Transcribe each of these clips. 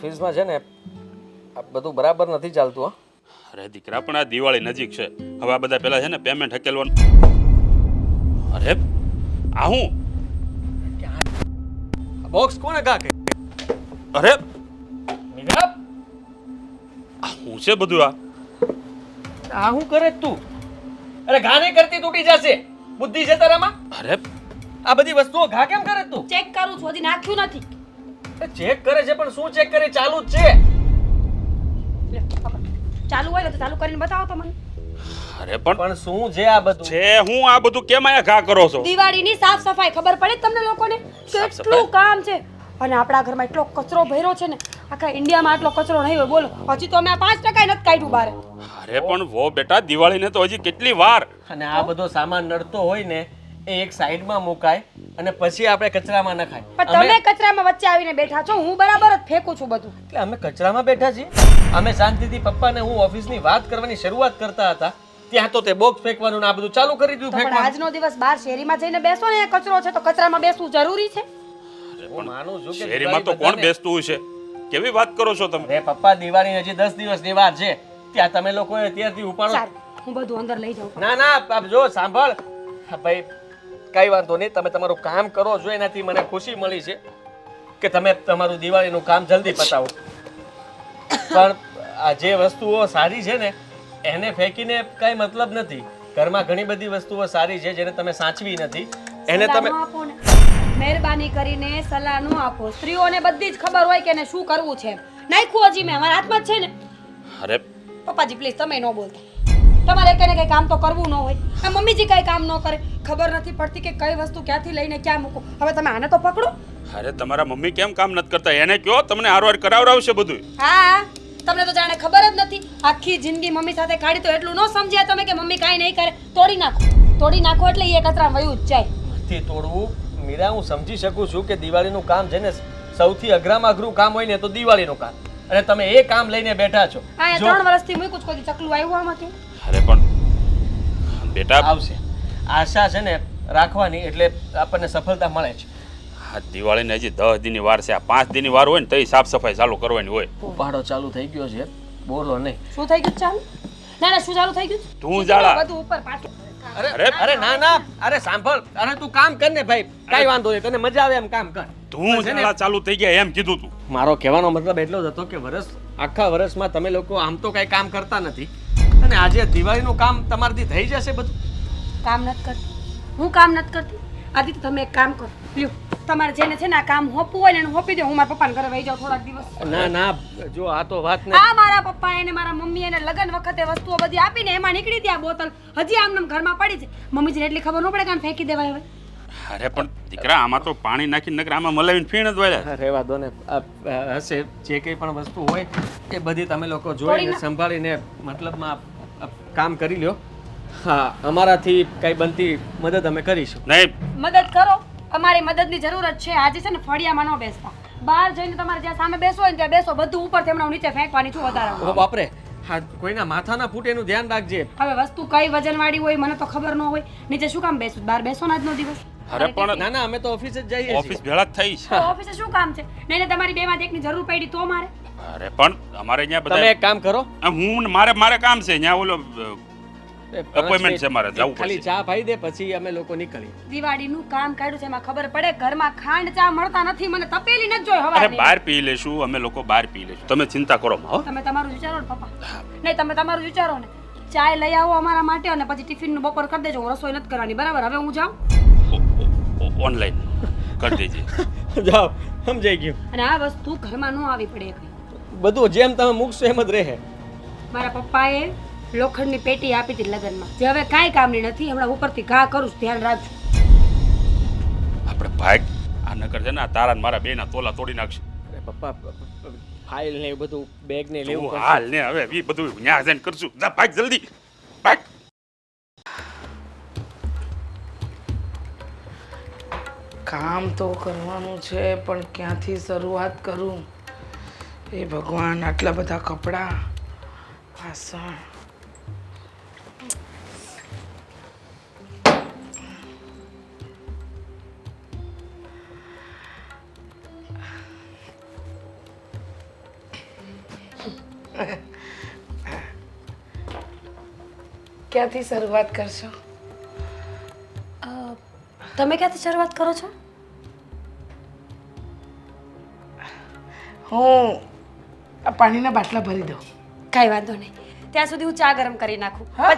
ઓફિસમાં છે ને આ બધું બરાબર નથી ચાલતું હો. અરે દીકરા, પણ આ દિવાળી નજીક છે. હવે આ બધા પેલા છે ને પેમેન્ટ હકેલવાનું. અરે આ હું? બોક્સ કોણે ઘા કે? અરે મીરા, આ હું છે બધું આ? આ હું કરે તું? અરે ઘા નહીં કરતી, તૂટી જશે. બુદ્ધિ છે તારામાં? અરે આ બધી વસ્તુઓ ઘા કેમ કરે તું? ચેક કરું છું, હજી નાખ્યું નથી. ચેક કરે છે પણ શું ચેક કરે? ચાલુ જ છે. લે, પકડ. ચાલુ હોય ને તો ચાલુ કરીને બતાવો તો મને. અરે પણ પણ શું છે આ બધું? છે હું આ બધું કેમ આયા ઘા કરો છો? દિવાળીની સાફ સફાઈ ખબર પડે તમને લોકોને? સાફ કેટલું કામ છે અને આપણા ઘરમાં એટલો કચરો ભર્યો છે ને, આખા ઇન્ડિયામાં આટલો કચરો નહીં હોય બોલો. હજી તો અમે આ 5% નથી કાઢ્યું બહાર. અરે પણ વો બેટા, દિવાળીને તો હજી કેટલી વાર. અને આ બધો સામાન નડતો હોય ને એ એક સાઈડમાં મુકાય અને પછી આપણે કચરામાં નખાય. પણ તમે કચરામાં વચ્ચે આવીને બેઠા છો, હું બરાબર જ ફેંકું છું બધું. એટલે અમે કચરામાં બેઠા છીએ. અમે શાંતિથી પપ્પાને હું ઓફિસની વાત કરવાની શરૂઆત કરતા હતા ત્યાં તો તે બોક્સ ફેંકવાનું ને આ બધું ચાલુ કરી દીધું તો પણ ફેંકવાનું. આજનો દિવસ બહાર શેરીમાં જઈને બેસો ને, એ કચરો છે તો કચરામાં બેસવું જરૂરી છે? હું માનું છું કે શેરીમાં તો દિવાળી કોણ બધાને- બેસતું હોય છે? કેવી વાત કરો છો તમે? અરે પપ્પા, દિવાળી હજી 10 દિવસની વાર છે. ત્યાં તમે લોકોએ અત્યારથી ઉપાડો. સારું, હું બધું અંદર લઈ જાઉં. ના ના આ જો સાંભળ. હા ભાઈ, કઈ વાંધો નહીં, તમે તમારું કામ કરો છો એનાથી મને ખુશી મળી છે કે તમે તમારું દિવાળીનું કામ જલ્દી પતાવો. પણ આ જે વસ્તુઓ સારી છે ને એને ફેંકીને કઈ મતલબ નથી. ઘરમાં ઘણી બધી વસ્તુઓ સારી છે જેને તમે સાચવી નથી. એને તમે સલાહ આપો ને. મહેરબાની કરીને સલાહ ન આપો. સ્ત્રીઓને બધી જ ખબર હોય કે એને શું કરવું છે. નાખ્યું હજી મેં, અમારા હાથમાં જ છે ને. અરે પપ્પાજી પ્લીઝ તમે ન બોલતા. તમારે કઈ ને કઈ કામ તો કરવું ન હોય. આ મમ્મીજી કઈ કામ ન કરે, ખબર નથી પડતી કે કઈ વસ્તુ ક્યાંથી લઈને ક્યાં મૂકો. હવે તમે આને તો પકડો. અરે તમારા મમ્મી કેમ કામ નથી કરતા? એને કયો, તમને હારવાર કરાવડાવશે બધું. હા, તમને તો જાણે ખબર જ નથી. આખી જિંદગી મમ્મી સાથે કાઢી તો એટલું ન સમજ્યા તમે કે મમ્મી કાંઈ નહીં કરે. તોડી નાખો. તોડી નાખો એટલે એ કચરા વયું જ જાય. નથી તોડવું. મીરા, હું સમજી શકું છું કે દિવાળીનું કામ છે ને સૌથી અઘરામાં અઘરું કામ હોય ને તો દિવાળીનું કામ, અને તમે એ કામ લઈને બેઠા છો. હા, એ જો 3 વર્ષથી મૂક્યું જ, કોઈ ચકલું આવ્યું આમાંથી? અરે પણ બેટા, આવશે. આશા છે ને રાખવાની એટલે આપણને સફળતા મળે છે. આ દિવાળીને હજી 10 દીની વાર છે. આ 5 દીની વાર હોય ને તોય સાફ સફાઈ ચાલુ કરવાની હોય. ઉપાડો ચાલુ થઈ ગયો છે, બોલો નહીં. શું થઈ ગયું ચાલુ? ના ના, શું ચાલુ થઈ ગયું? તું જાળા. બધું ઉપર પાછું. અરે અરે ના ના, અરે સાંભળ, અરે તું કામ કર ને ભાઈ, કઈ વાંધો નહીં, તને મજા આવે એમ કામ કર. તું જાળા ચાલુ થઈ ગયા એમ કીધું તું. મારો કહેવાનો મતલબ એટલો જ હતો કે આખા વર્ષમાં તમે લોકો આમ તો કઈ કામ કરતા નથી અને આજે દિવાળીનું કામ તમારાથી થઈ જશે બધું. કામ નથી કરતી, હું કામ નથી કરતી. આદિત્ય તમે એક કામ કરો, લ્યો તમારે જેને છે ને આ કામ હોપવું હોય ને એને હોપી દો. હું મારા પપ્પાને ઘરે વહી જાઉં થોડાક દિવસ. ના ના, જો આ તો વાત ને આ મારા પપ્પા એને મારા મમ્મી એને લગન વખતે વસ્તુઓ બધી આપીને એમાં નીકળી ત્યાં બોતલ હજી આમ ઘરમાં પડી છે. મમ્મીજીને એટલી ખબર ન પડે કે આને ફેંકી દેવાય હવે. અરે પણ દીકરા, આમાં તો પાણી નાખીને નકર આમાં મલાવીને ફીણ જ વાળ્યા. રહેવા દો ને. હશે જે કંઈ પણ વસ્તુ હોય એ બધી તમે લોકો જોઈને સંભાળીને મતલબમાં કામ કરી લ્યો. હા, અમારાથી કઈ બનતી મદદ અમે કરીશું. નહીં, મદદ કરો, અમારી મદદની જરૂરત છે. આજે છે ને ફળિયામાં ન બેસતા, બહાર જઈને તમારે જ્યાં સામે બેસો હોય ને ત્યાં બેસો. બધું ઉપર તેમના નીચે ફેંકવાની છું વધારે. ઓ બાપરે, હા કોઈના માથાના ફૂટે એનું ધ્યાન રાખજે. હવે વસ્તુ કઈ વજનવાળી હોય મને તો ખબર ન હોય. નીચે શું કામ બેસું? બહાર બેસો ને આજનો દિવસ. અરે પણ ના ના, અમે તો ઓફિસ જ જઈએ છીએ. ઓફિસ ભેળા જ થઈ છે. તો ઓફિસે શું કામ છે? નહીં ને તમારી બેમાંથી એકની જરૂર પડી તો મારે. અરે પણ અમારે અહીંયા તમે બધા એક કામ કરો, હું મારે કામ છે ત્યાં ઓલો appointment છે મારે, જવું ખાલી પડશે. ચા પાઈ દે પછી અમે લોકો નીકળીએ. દિવાળીનું કામ કાઢ્યું છે એમાં ખબર પડે. ઘરમાં ખાંડ ચા મળતા નથી, મને તપેલી નથી જોઈ અરે હવારની. બહાર પી લેશું, અમે લોકો બહાર પી લેશું. તમે ચિંતા કરો માં, હો. તમે તમારું વિચારો ને પપ્પા. નહીં, તમે તમારું વિચારો ને. ચાય લઈ આવો અમારા માટે અને પછી ટિફિનનું બપોર કરી દેજો. હું રસોઈ નથી કરવાની, બરાબર? હવે હું જાઉં. ઓનલાઈન કરી દેજે. જાઓ, સમજાઈ ગયું. અને આ વસ્તુ ઘરમાં ન આવી પડે કઈ. બધું જેમ તમે મૂકશો એમ જ રહે. મારા પપ્પાએ લોખંડની પેટી આપી હતી લગ્નમાં, જે હવે કાંઈ કામની નથી. હમણાં ઉપરથી ઘા કરું છું, ધ્યાન રાખજો. આપણે ભાગ આ નકર છે ને આ તારા ને મારા બેના તોલા તોડી નાખશે. અરે પપ્પા, ફાઇલ ને એ બધું બેગ ને લેવું તું પડશે. હાલ ને હવે એ બધું ન્યા જઈને કરશું. જા ભાગ જલ્દી ભાગ. કામ તો કરવાનું છે પણ ક્યાંથી શરૂઆત કરું? એ ભગવાન, આટલા બધા કપડાં, વાસણ. ક્યાંથી શરૂઆત કરશો? તમે ક્યાંથી શરૂઆત કરો છો? હું આ પાણીના બાટલા ભરી દઉં. કાંઈ વાંધો નહીં, ત્યાં સુધી હું ચા ગરમ કરી નાખું. હા?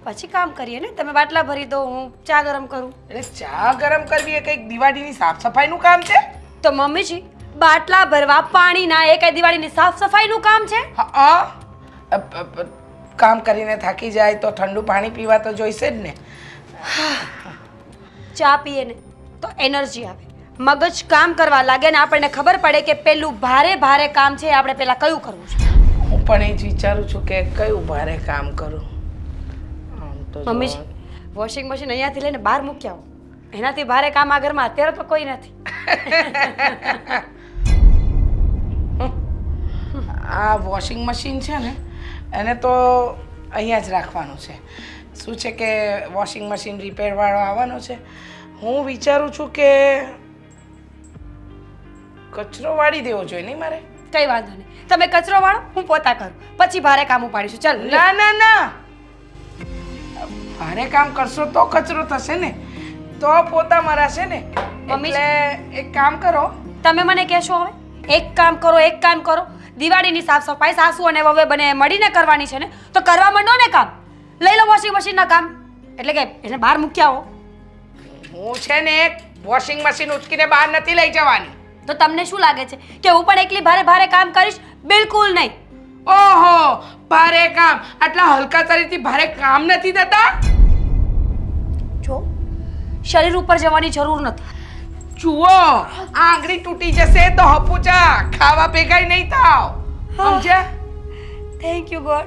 પછી કામ કરીએ ને. તમે બાટલા ભરી દો, હું ચા ગરમ કરું. એટલે ચા ગરમ કરવી એ કંઈક દિવાળીની સાફ સફાઈનું કામ છે? તો મમ્મીજી, બાટલા ભરવા પાણીના એ કઈ દિવાળીની સાફ સફાઈનું કામ છે? હા, કામ કરીને થાકી જાય તો ઠંડુ પાણી પીવા તો જોઈશે જ ને. ચા પીએ ને તો એનર્જી આવે, મગજ કામ કરવા લાગે ને આપણને ખબર પડે કે પેલું ભારે ભારે કામ છે આપણે પેલા કયું કરવું છે. હું પણ એ જ વિચારું છું કે કયું ભારે કામ કરું. આમ તો મમ્મીજી, વોશિંગ મશીન અહીંયાથી લઈને બહાર મૂકી આવો. એનાથી ભારે કામ આ ઘરમાં અત્યારે તો કોઈ નથી. આ વોશિંગ મશીન છે ને એને તો અહીંયા જ રાખવાનું છે. શું છે કે વોશિંગ મશીન રિપેરવાળો આવવાનો છે. હું વિચારું છું કે કચરો વાળી દેવો જોઈએ નહીં મારે? કઈ વાંધો નહીં, તમે કચરો વાળો, હું પોતા કરું, પછી ભારે કામ ઉપાડીશું. ચાલ. ના ના ના, ભારે કામ કરશો તો કચરો થશે ને, તો પોતા મરાશે ને. મમ્મી- એટલે એક કામ કરો. તમે મને કહેશો હવે એક કામ કરો, એક કામ કરો. દિવાળીની સાફ સફાઈ સાસુ અને વહુએ બને મળીને કરવાની છે ને, તો કરવા માંડો ને કામ. લઈ લો વોશિંગ મશીનના કામ. એટલે કે એને બહાર મૂકી આવો. હું છે ને વોશિંગ મશીન ઉચકીને બહાર નથી લઈ જવાની. તો તમને શું લાગે છે કે હું પણ એકલી ભારે ભારે કામ કરીશ? બિલકુલ નહીં. ઓહો, ભારે કામ આટલા હલકા શરીરથી ભારે કામ નથી થતા. જો, શરીર ઉપર જવાની જરૂર નથી. જુઓ, આ આંગળી તૂટી જશે તો હપુચા ખાવા ભેગાઈ નહીં થાવ. સમજ્યા? Thank you God.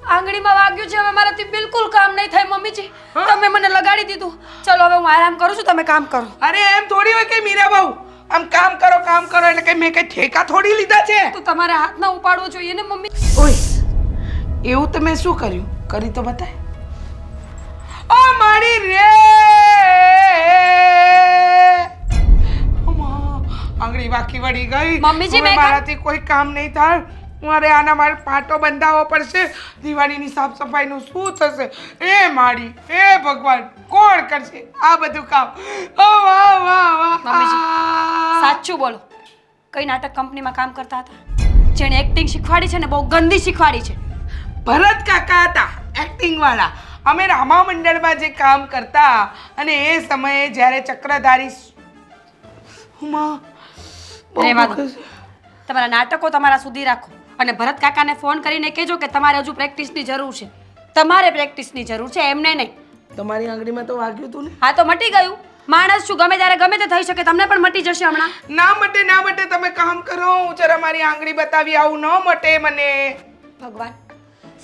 આંગળીમાં વાગ્યું છે, હવે મારાથી બિલકુલ કામ નહીં થાય. મમ્મીજી, તમે મને લગાડી દીધું. ચલો હવે હું આરામ કરું છું, તમે કામ કરો. અરે એમ થોડી હોય કે મીરા બહુ આમ કામ કરો એટલે કે મેં કઈ ઠેકા થોડી લીધા છે. તો તમારે હાથ ના ઉપાડવો જોઈએ ને મમ્મી. ઓય, એવું તમે શું કર્યું? કરી તો બતાય. ઓ મારી રે, આંગળી વાકી વળી ગઈ. મમ્મીજી, હવે મેં મારાથી કોઈ કામ નહીં થાય. મારે આના મારે પાટો બંધાવવો પડશે. દિવાળીની સાફ સફાઈનું શું થશે? એ મારી, એ ભગવાન, કોણ કરશે આ બધું કામ? ઓ વાહ વાહ વાહ. મમ્મીજી, સાચું બોલો, કઈ નાટક કંપનીમાં કામ કરતા હતા? જેણે એક્ટિંગ શીખવાડી છે ને, બહુ ગંદી શીખવાડી છે. ભરત કાકા હતા એક્ટિંગ વાળા. અમે રામા મંડળમાં જે કામ કરતા અને એ સમયે જ્યારે ચક્રધારી રહેવા દો. તમારા નાટકો તમારા સુધી રાખો અને ભરત કાકાને ફોન કરીને કહેજો કે તમારે હજુ પ્રેક્ટિસની જરૂર છે. તમારે પ્રેક્ટિસની જરૂર છે, એમને નહીં. તમારી આંગળીમાં તો વાગ્યું હતું ને? હા તો મટી ગયું. માણસ છું, ગમે ત્યારે ગમે તે થઈ શકે. તમને પણ મટી જશે હમણાં. ના મટે. તમે કામ કરો, હું જરા મારી આંગળી બતાવી આવું. ન મટે મને. ભગવાન,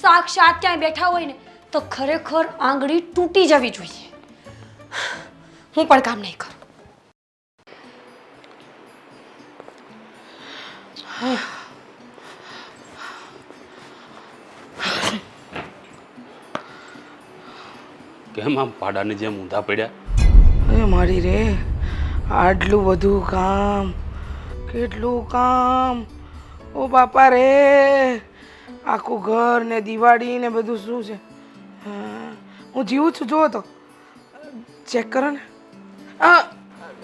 સાક્ષાત ક્યાંય બેઠા હોય ને તો ખરેખર આંગળી તૂટી જવી જોઈએ. હું પણ કામ નહીં કરું. કેમ આમ પાડાની જેમ ઊંધા પડ્યા? અરે મારી રે, આટલું બધું કામ, કેટલું કામ. ઓ બાપા રે, આખું ઘર ને દિવાળી ને બધું શું છે? હું જીવું છું, જુઓ તો ચેક કરો ને.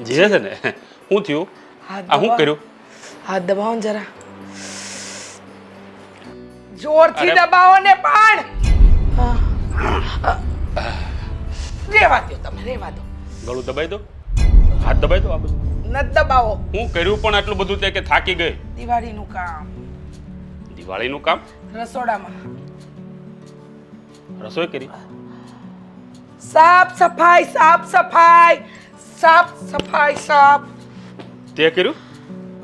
જીવે છે ને? શું થયું? આ શું કર્યું? હાથ દબાવો ને જરા, જોરથી દબાવો ને. પણ રેવા દો, તમે રેવા દો. ગળું દબાઈ દો, હાથ દબાઈ દો. આ બધું ન દબાવો. હું કર્યું પણ આટલું બધું તે કે થાકી ગઈ. દિવાળીનું કામ દિવાળીનું કામ રસોડામાં, રસોઈ કરી. સાફ સફાઈ, સાફ સફાઈ, સાફ સફાઈ, સાફ. તે કર્યું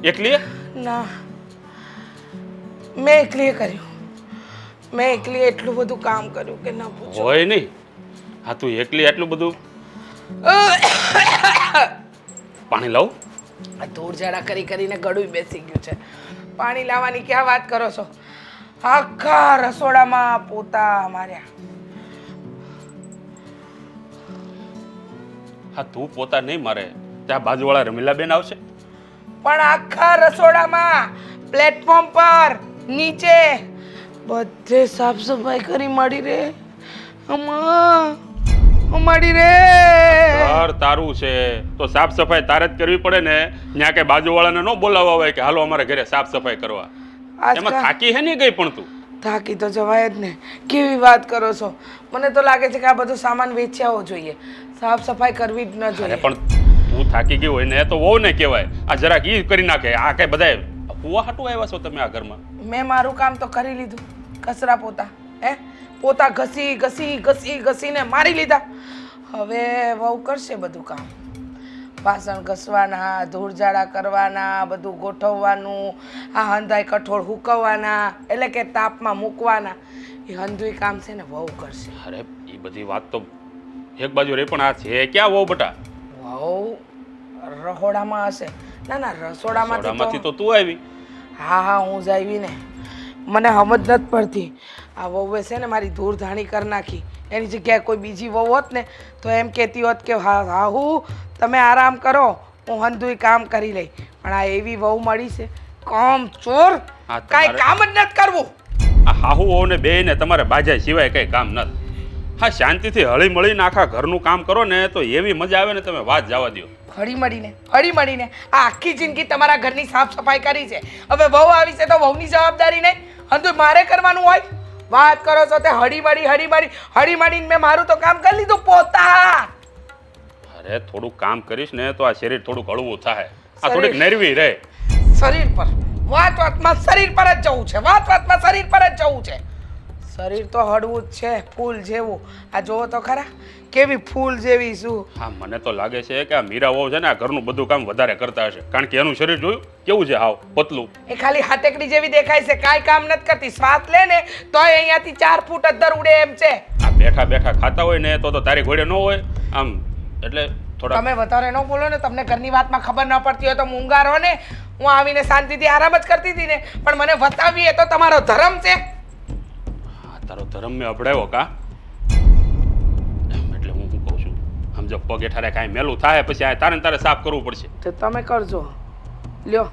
એકલી? ના, મેં એકલીએ કર્યું. મેં એકલી એટલું બધું કામ કર્યું કે ના પૂછો. હોય નહીં. હા, તું એકલી આટલું બધું? પાણી લાવ. આ ધૂળ ઝાડા કરીને ગળું બેસી ગયું છે. પાણી લાવવાની ક્યાં વાત કરો છો? આખા રસોડામાં પોતા માર્યા. હા, તું પોતા નહીં મારે, ત્યાં બાજુવાળા રમીલાબેન આવશે. પણ આખા રસોડામાં પ્લેટફોર્મ પર, નીચે બધે સાફ સફાઈ કરી મળી રે. મળી રે. ઘર તારું છે તો સાફ સફાઈ તારે જ કરવી પડે ને. ત્યાં કે બાજુવાળાને ન બોલાવવા હોય કે હાલો અમારા ઘરે સાફ સફાઈ કરવા. એમાં થાકી હે ને ગઈ પણ તું. થાકી તો જવાય જ ને. કેવી વાત કરો છો. મને તો લાગે છે કે આ બધો સામાન વેચ્યાવો જોઈએ, સાફ સફાઈ કરવી જ ન અરે જોઈએ. પણ તું થાકી ગઈ હોય ને તો વહુ ને કહેવાય આ જરાક ઈ કરી નાખે. આ કઈ બધાય કુવા હાટું આવ્યા છો તમે આ ઘરમાં? મેં મારું કામ તો કરી લીધું. કચરા પોતા પોતા ઘસી ઘસી ઘસી ઘસીને મારી લીધા. હવે વહુ કરશે બધું કામ. વાસણ ઘસવાના, ધૂળ ઝાડા કરવાના, બધું ગોઠવવાનું, આ હંધાઈ કઠોળ હુકવવાના, એટલે કે તાપમાં મૂકવાના. એ હંધુય કામ છે ને વહુ કરશે. અરે એ બધી વાત તો એક બાજુ રે પણ આ છે ક્યાં વહુ બટા? વહુ રહોડામાં હશે. ના ના, રસોડામાંથી સોડામાંથી તો તો તું આવી. હા હું જ આવી ને. મને સમજ નથી પડતી. આ વહુએ છે ને મારી ધૂળ ધાણી કરી નાખી. એની જગ્યાએ કોઈ બીજી વહુ હોત ને તો એમ કહેતી હોત કે હા હું તમે આરામ કરો, હું હંધુય કામ કરી લઈ. પણ આ એવી વહુ મળી છે કામ ચોર, હા, કાંઈ કામ જ નથી કરવું. આ હાહુ વહુ ને બે ને તમારે બાજા સિવાય કઈ કામ નથી. હા, શાંતિથી હળી મળીને આખા ઘરનું કામ કરો ને તો એવી મજા આવે ને તમે વાત જવા દો. હળી મળીને આ આખી જિંદગી તમારા ઘરની સાફ સફાઈ કરી છે. હવે વહુ આવી છે તો વહુની જવાબદારી નહીં, હંધુય મારે કરવાનું હોય. વાત કરો છો તે હળી મળીને મેં મારું તો કામ કરી લીધું. પોતા અરે થોડું કામ કરીશ ને તો આ શરીર થોડુંક હળવું થાય. આ થોડીક નરવી રહે. શરીર પર વાતમાં શરીર પર જ જવું છે. વાતમાં શરીર પર જ જવું છે. શરીર તો હળવું જ છે, ફૂલ જેવું. આ જોવો તો ખરા કેવી ફૂલ જેવી શું. હા, મને તો લાગે છે કે આ મીરા વહુ છે ને આ ઘરનું બધું કામ વધારે કરતા હશે. કારણ કે એનું શરીર જોયું કેવું છે, હાવ પતલું. એ ખાલી હાટેકડી જેવી દેખાય છે, કાંઈ કામ નથી કરતી. શ્વાસ લે ને તોય અહીંયાથી 4 ફૂટ અંદર ઉડે એમ છે. આ બેઠા બેઠા ખાતા હોય ને તો તારી ઘોડે ન હોય આમ. એટલે થોડા તમે વધારે ન બોલો ને. તમને ઘરની વાતમાં ખબર ન પડતી હોય તો મૂંગા રહો ને. હું આવીને શાંતિથી આરામ જ કરતી હતી ને, પણ મને વતાવી એ તો તમારો ધર્મ છે. તારો ધર્મ મેં અભડાયો કા? એટલે હું શું કહું છું, સમજો પગ હેઠારે કાંઈ મેલું થાય પછી આ તારે ને તારે સાફ કરવું પડશે. તો તમે કરજો. લ્યો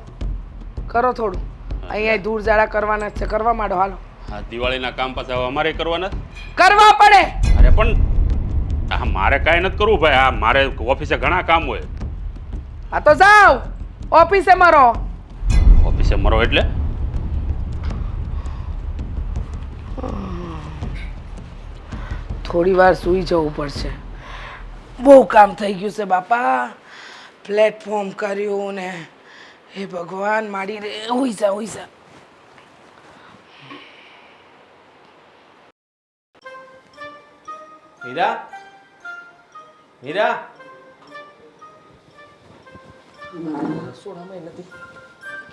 કરો થોડું. અહીંયા ધૂળ ઝાડા કરવાના જ છે, કરવા માંડો. હાલો. હા, દિવાળીના કામ પાછા હવે અમારે કરવાના કરવા પડે. અરે પણ હા, મારે કાંઈ નથી કરવું ભાઈ. આ મારે ઓફિસે ઘણા કામ હોય. હા તો જાઓ ઓફિસે મરો. ઓફિસે મરો એટલે? થોડી વાર સૂઈ જવું પડશે. બહુ કામ થઈ ગયું છે બાપા. પ્લેટફોર્મ કર્યું ને હે ભગવાન મારી રે. હોઈ જા. મીરા રસોડામાં નથી.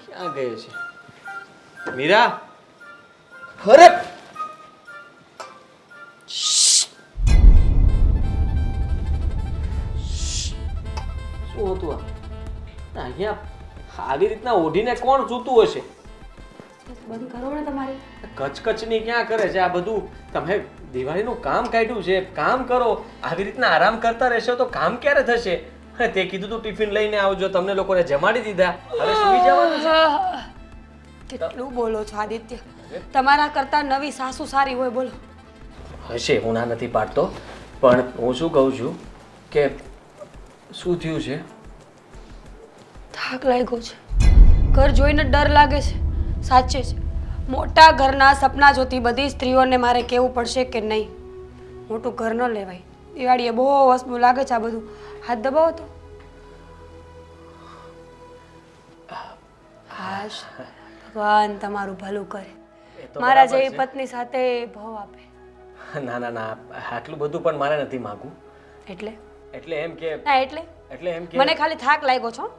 ક્યાં ગઈ છે મીરા? અરે શું હતું આ? અહીંયા આવી રીતના ઓઢીને કોણ સૂતું હશે? બંધ કરો ને તમારી. કચકચની ક્યાં કરે છે આ બધું? તમે દિવાળીનું કામ કાઢ્યું છે, કામ કરો. આવી રીતના આરામ કરતા રહેશો તો કામ ક્યારે થશે? તે કીધું તું ટિફિન લઈને આવજો, તમને લોકોને જમાડી દીધા. હવે સુઈ જવાનું છે. કેટલું બોલો છો આદિત્ય? તમારા કરતા નવી સાસુ સારી હોય. બોલો. હશે, હું ના નથી પાડતો, પણ હું શું કહું છું કે શું થયું છે? થાક લાગ્યો છે. ઘર જોઈને ડર લાગે છે. સાચે છે, મોટા ઘરના સપના જોતી બધી સ્ત્રીઓને મારે કહેવું પડશે કે નહીં, મોટું ઘર ન લેવાય. દિવાળીએ બહુ વસ્તુ લાગે છે આ બધું. હાથ દબાવો તો. હાશ, ભગવાન તમારું ભલું કરે. મારા જેવી પત્ની સાથે ભાવ આપે. ના ના ના, આટલું બધું પણ મારે નથી માંગવું. એટલે એમ કે મને ખાલી થાક લાગ્યો છો.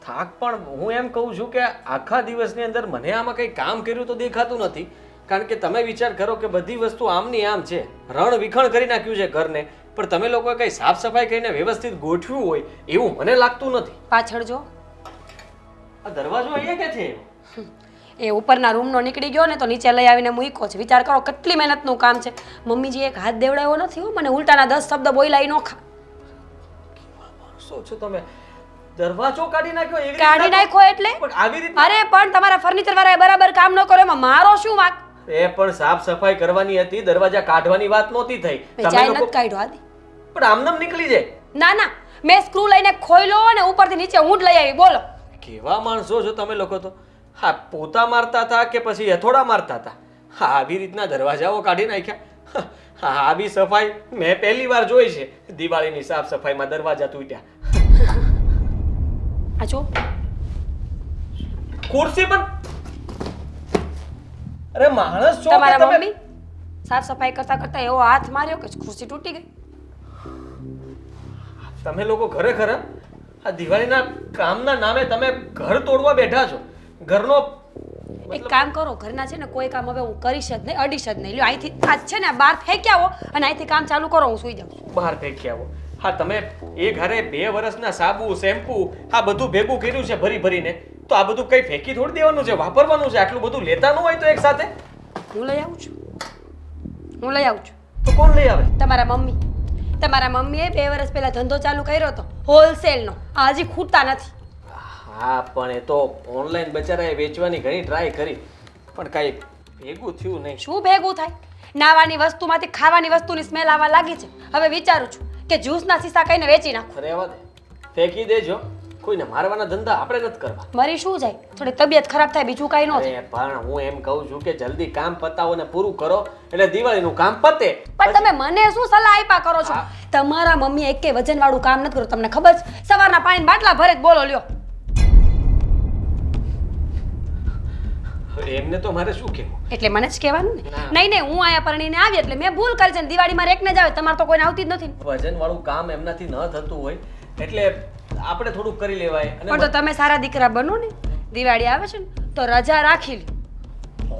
થાક પણ હું એમ કહું છું કે આખા દિવસની અંદર મને આમાં કંઈ કામ કર્યું તો દેખાતું નથી. કારણ કે તમે વિચાર કરો કે બધી વસ્તુ આમની આમ છે, રણ વિખણ કરી નાખ્યું છે ઘરને, પણ તમે લોકોએ કંઈ સાફ સફાઈ કરીને વ્યવસ્થિત ગોઠવ્યું હોય એવું મને લાગતું નથી. પાછળ જો, આ દરવાજો અહીંયા કે છે? એ ઉપરના રૂમનો નીકળી ગયો ને તો નીચે લઈ આવીને મૂક્યો છે. વિચાર કરો કેટલી મહેનતનું કામ છે. મમ્મીજી એક હાથ દેવડાવ્યો નથી હો મને. ઉલટાના 10 શબ્દ બોલ્યા ઈ નોખા. શું છો તમે? દરવાજો કાઢી નાખ્યો એવી કાઢી રીતના નાખ્યો એટલે પણ આવી રીતે અરે પણ તમારા ફર્નિચર વાળાએ બરાબર કામ ન કર્યો એમાં મારો શું વાંક એ પણ સાફ સફાઈ કરવાની હતી, દરવાજા કાઢવાની વાત નહોતી થઈ. મેં ચાય નથી કાઢ્યો આદિ પણ આમનામ નીકળી જાય. ના ના મેં સ્ક્રૂ લઈને ખોલ્યો અને ઉપરથી નીચે હું જ લઈ આવી બોલો કેવા માણસો છો તમે લોકો તો. હા, પોતા મારતા હતા કે પછી હથોડા મારતા હતા? હા, આવી રીતના દરવાજાઓ કાઢી નાખ્યા. હા, આવી સફાઈ મેં પહેલી વાર જોઈ છે. દિવાળીની સાફ સફાઈમાં દરવાજા તૂટ્યા. આ જો ખુરશી પણ અરે માણસ છો કે તમારા તમે? મમ્મી સાફ સફાઈ કરતા કરતા એવો હાથ માર્યો કે ખુરશી તૂટી ગઈ તમે લોકો ખરેખર આ દિવાળીના કામના નામે તમે ઘર તોડવા બેઠા છો. ઘરનો એક કામ કરો ઘરના છે ને કોઈ કામ હવે હું કરીશ જ નહીં અડીશ જ નહીં લ્યો અહીંથી આ છે ને બહાર ફેંકી આવો અને અહીંથી કામ ચાલુ કરો હું સૂઈ જાઉં છું. બહાર ફેંકી આવો. હા, તમે એ ઘરે 2 વર્ષના સાબુ શેમ્પુ આ બધું ભેગું કર્યું છે ભરી ભરીને, તો આ બધું કઈ ફેંકી થોડી દેવાનું છે, વાપરવાનું છે. આટલું બધું લેતા ન હોય તો એક સાથે હું લઈ આવું છું હું લઈ આવું છું તો કોણ લઈ આવે? તમારા મમ્મી તમારા મમ્મીએ 2 વર્ષ પહેલા ધંધો ચાલુ કર્યો હતો હોલસેલનો આ હજી ખૂટતા નથી હા, પણ એ તો ઓનલાઈન બચારાએ વેચવાની ઘણી ટ્રાય કરી પણ કાંઈ ભેગું થયું નહીં. શું ભેગું થાય નાવાની વસ્તુમાંથી ખાવાની વસ્તુની સ્મેલ આવવા લાગી છે હવે વિચારું છું કે જ્યુસના સીસા કઈને વેચી નાખું રહેવા દે, ફેંકી દેજો. કોઈને મારવાના ધંધા આપણે નથી કરવા. મરી શું જાય થોડી તબિયત ખરાબ થાય બીજું કાંઈ ન થાય અરે પણ હું એમ કહું છું કે જલ્દી કામ પતાવો ને પૂરું કરો એટલે દિવાળીનું કામ પતે. પણ તમે મને શું સલાહ આપ્યા કરો છો તમારા મમ્મી એકે વજન વાળું કામ નથી કર્યું તમને ખબર છે સવારના પાણી બાટલા ભરે જ બોલો લ્યો એમને તો મારે શું કહેવું? એટલે મને જ કહેવાનું ને ના. નહીં નહીં હું આયા પરણીને આવી એટલે મેં ભૂલ કરી છે ને દિવાળીમાં એકને જ આવે તમારે તો કોઈને આવતી જ નથી વજન વાળું કામ એમનાથી ન થતું હોય એટલે આપણે થોડુંક કરી લેવાય. પણ તો તમે સારા દીકરા બનો ને દિવાળી આવે છે ને તો રજા રાખી લો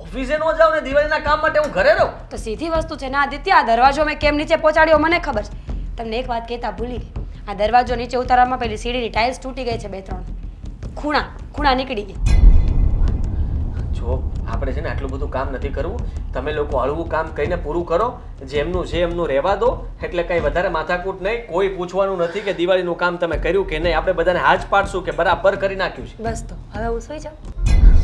ઓફિસે ન જાવ ને દિવાળીના કામ માટે હું ઘરે રહું. તો સીધી વસ્તુ છે ના આદિત્ય આ દરવાજો મેં કેમ નીચે પહોંચાડ્યો મને ખબર છે તમને એક વાત કહેતા ભૂલી ગઈ આ દરવાજો નીચે ઉતારવામાં પેલી સીડીની ટાઇલ્સ તૂટી ગઈ છે 2-3 ખૂણા નીકળી ગઈ જો આપણે છે ને આટલું બધું કામ નથી કરવું. તમે લોકો હળવું કામ કહીને પૂરું કરો. જેમનું છે એમનું રહેવા દો એટલે કંઈ વધારે માથાકૂટ નહીં. કોઈ પૂછવાનું નથી કે દિવાળીનું કામ તમે કર્યું કે નહીં. આપણે બધાને હાજ પાડશું કે બરાબર કરી નાખ્યું છે. બસ તો હવે હું સુઈ જાઉં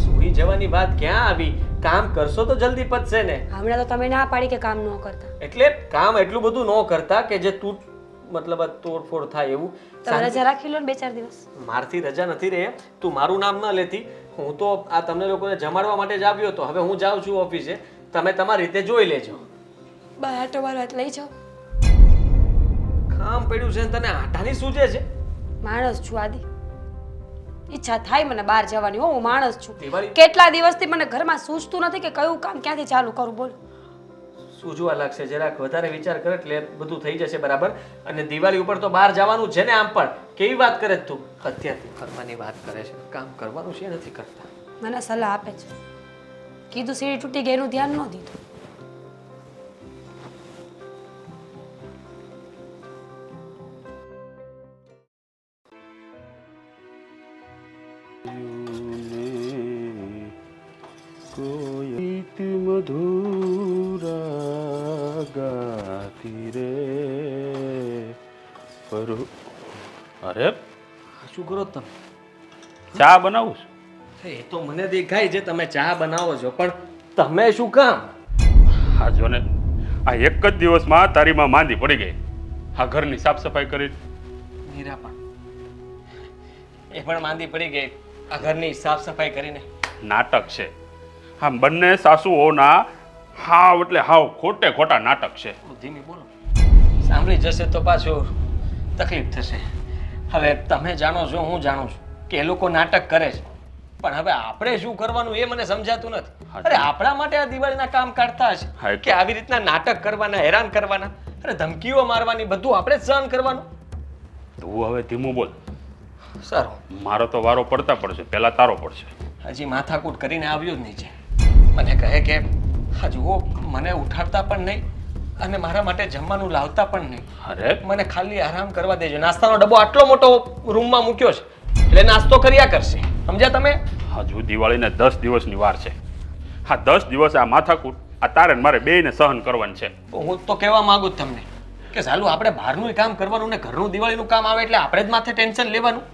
સૂઈ જવાની વાત ક્યાં આવી? કામ કરશો તો જલ્દી પતશે ને. હમણાં તો તમે ના પાડી કે કામ ન કરતા એટલે કામ એટલું બધું ન કરતા કે જે મતલબ તોડફોડ થાય એવું. તમે રજા રાખી લો ને 2-4 દિવસ મારથી રજા નથી રહે. તું મારું નામ ન લેતી. હું તો આ તમને લોકોને જમાડવા માટે જ આવ્યો હતો. હવે હું જાઉં છું ઓફિસે. તમે તમારી રીતે જોઈ લેજો. બહાર આટો મારવા લઈ જાઓ કામ પડ્યું છે ને તને આટાની સૂજે છે. માણસ છું આદિ ઈચ્છા થાય મને બહાર જવાની હો હું માણસ છું દિવાળી કેટલા દિવસથી મને ઘરમાં સૂઝતું નથી કે કયું કામ ક્યાંથી ચાલુ કરું બોલો સૂજવા લાગશે. જરાક વધારે વિચાર કરે એટલે બધું થઈ જશે બરાબર. અને દિવાળી ઉપર તો બહાર જવાનું છે ને. આમ પણ કેવી વાત કરે તું? અત્યારથી કરવાની વાત કરે છે. કામ કરવાનું છે નથી કરતા. મને સલાહ આપે છે કીધું સીડી તૂટી ગઈ એનું ધ્યાન ન દીધું મધુરા ગાતી રે પરો અરે શું કરો તમે? ચા બનાવું છું. એ તો મને દેખાય છે તમે ચા બનાવો છો પણ તમે શું કામ? હા જો ને આ એક જ દિવસમાં તારી માં માંદી પડી ગઈ. આ ઘરની સાફ સફાઈ કરી મીરા પણ એ પણ માંદી પડી ગઈ આ ઘરની સાફ સફાઈ કરીને. નાટક છે આ બંને સાસુઓના હાવ એટલે હાવ ખોટે ખોટા નાટક છે. ધીમી બોલો. સાંભળી જશે તો પાછું તકલીફ થશે. હવે તમે જાણો છો હું જાણું છું કે એ લોકો નાટક કરે છે પણ હવે આપણે શું કરવાનું એ મને સમજાતું નથી. અરે આપણા માટે આ દિવાળીના કામ કાઢતા હશે કે આવી રીતના નાટક કરવાના, હેરાન કરવાના, અરે ધમકીઓ મારવાની, બધું આપણે જ સહન કરવાનું. તું હવે ધીમું બોલ. સારું, મારો તો વારો પડતા પડશે, પહેલા તારો પડશે. હજી માથાકૂટ કરીને આવ્યો જ નહીં છે. મને કહે કે હા જુઓ મને ઉઠાડતા પણ નહીં અને મારા માટે જમવાનું લાવતા પણ નહીં. અરે મને ખાલી આરામ કરવા દેજો. નાસ્તાનો ડબ્બો આટલો મોટો રૂમમાં મૂક્યો છે એટલે નાસ્તો કર્યા કરશે. સમજ્યા તમે? હજુ દિવાળીને 10 દિવસની વાર છે. હા 10 દિવસ આ માથાકૂટ આ તારે ને મારે બેયને સહન કરવાનું છે. હું તો કહેવા માંગુ છું તમને કે ચાલુ આપણે બહારનું કામ કરવાનું ને ઘરનું દિવાળીનું કામ આવે એટલે આપણે જ માથે ટેન્શન લેવાનું.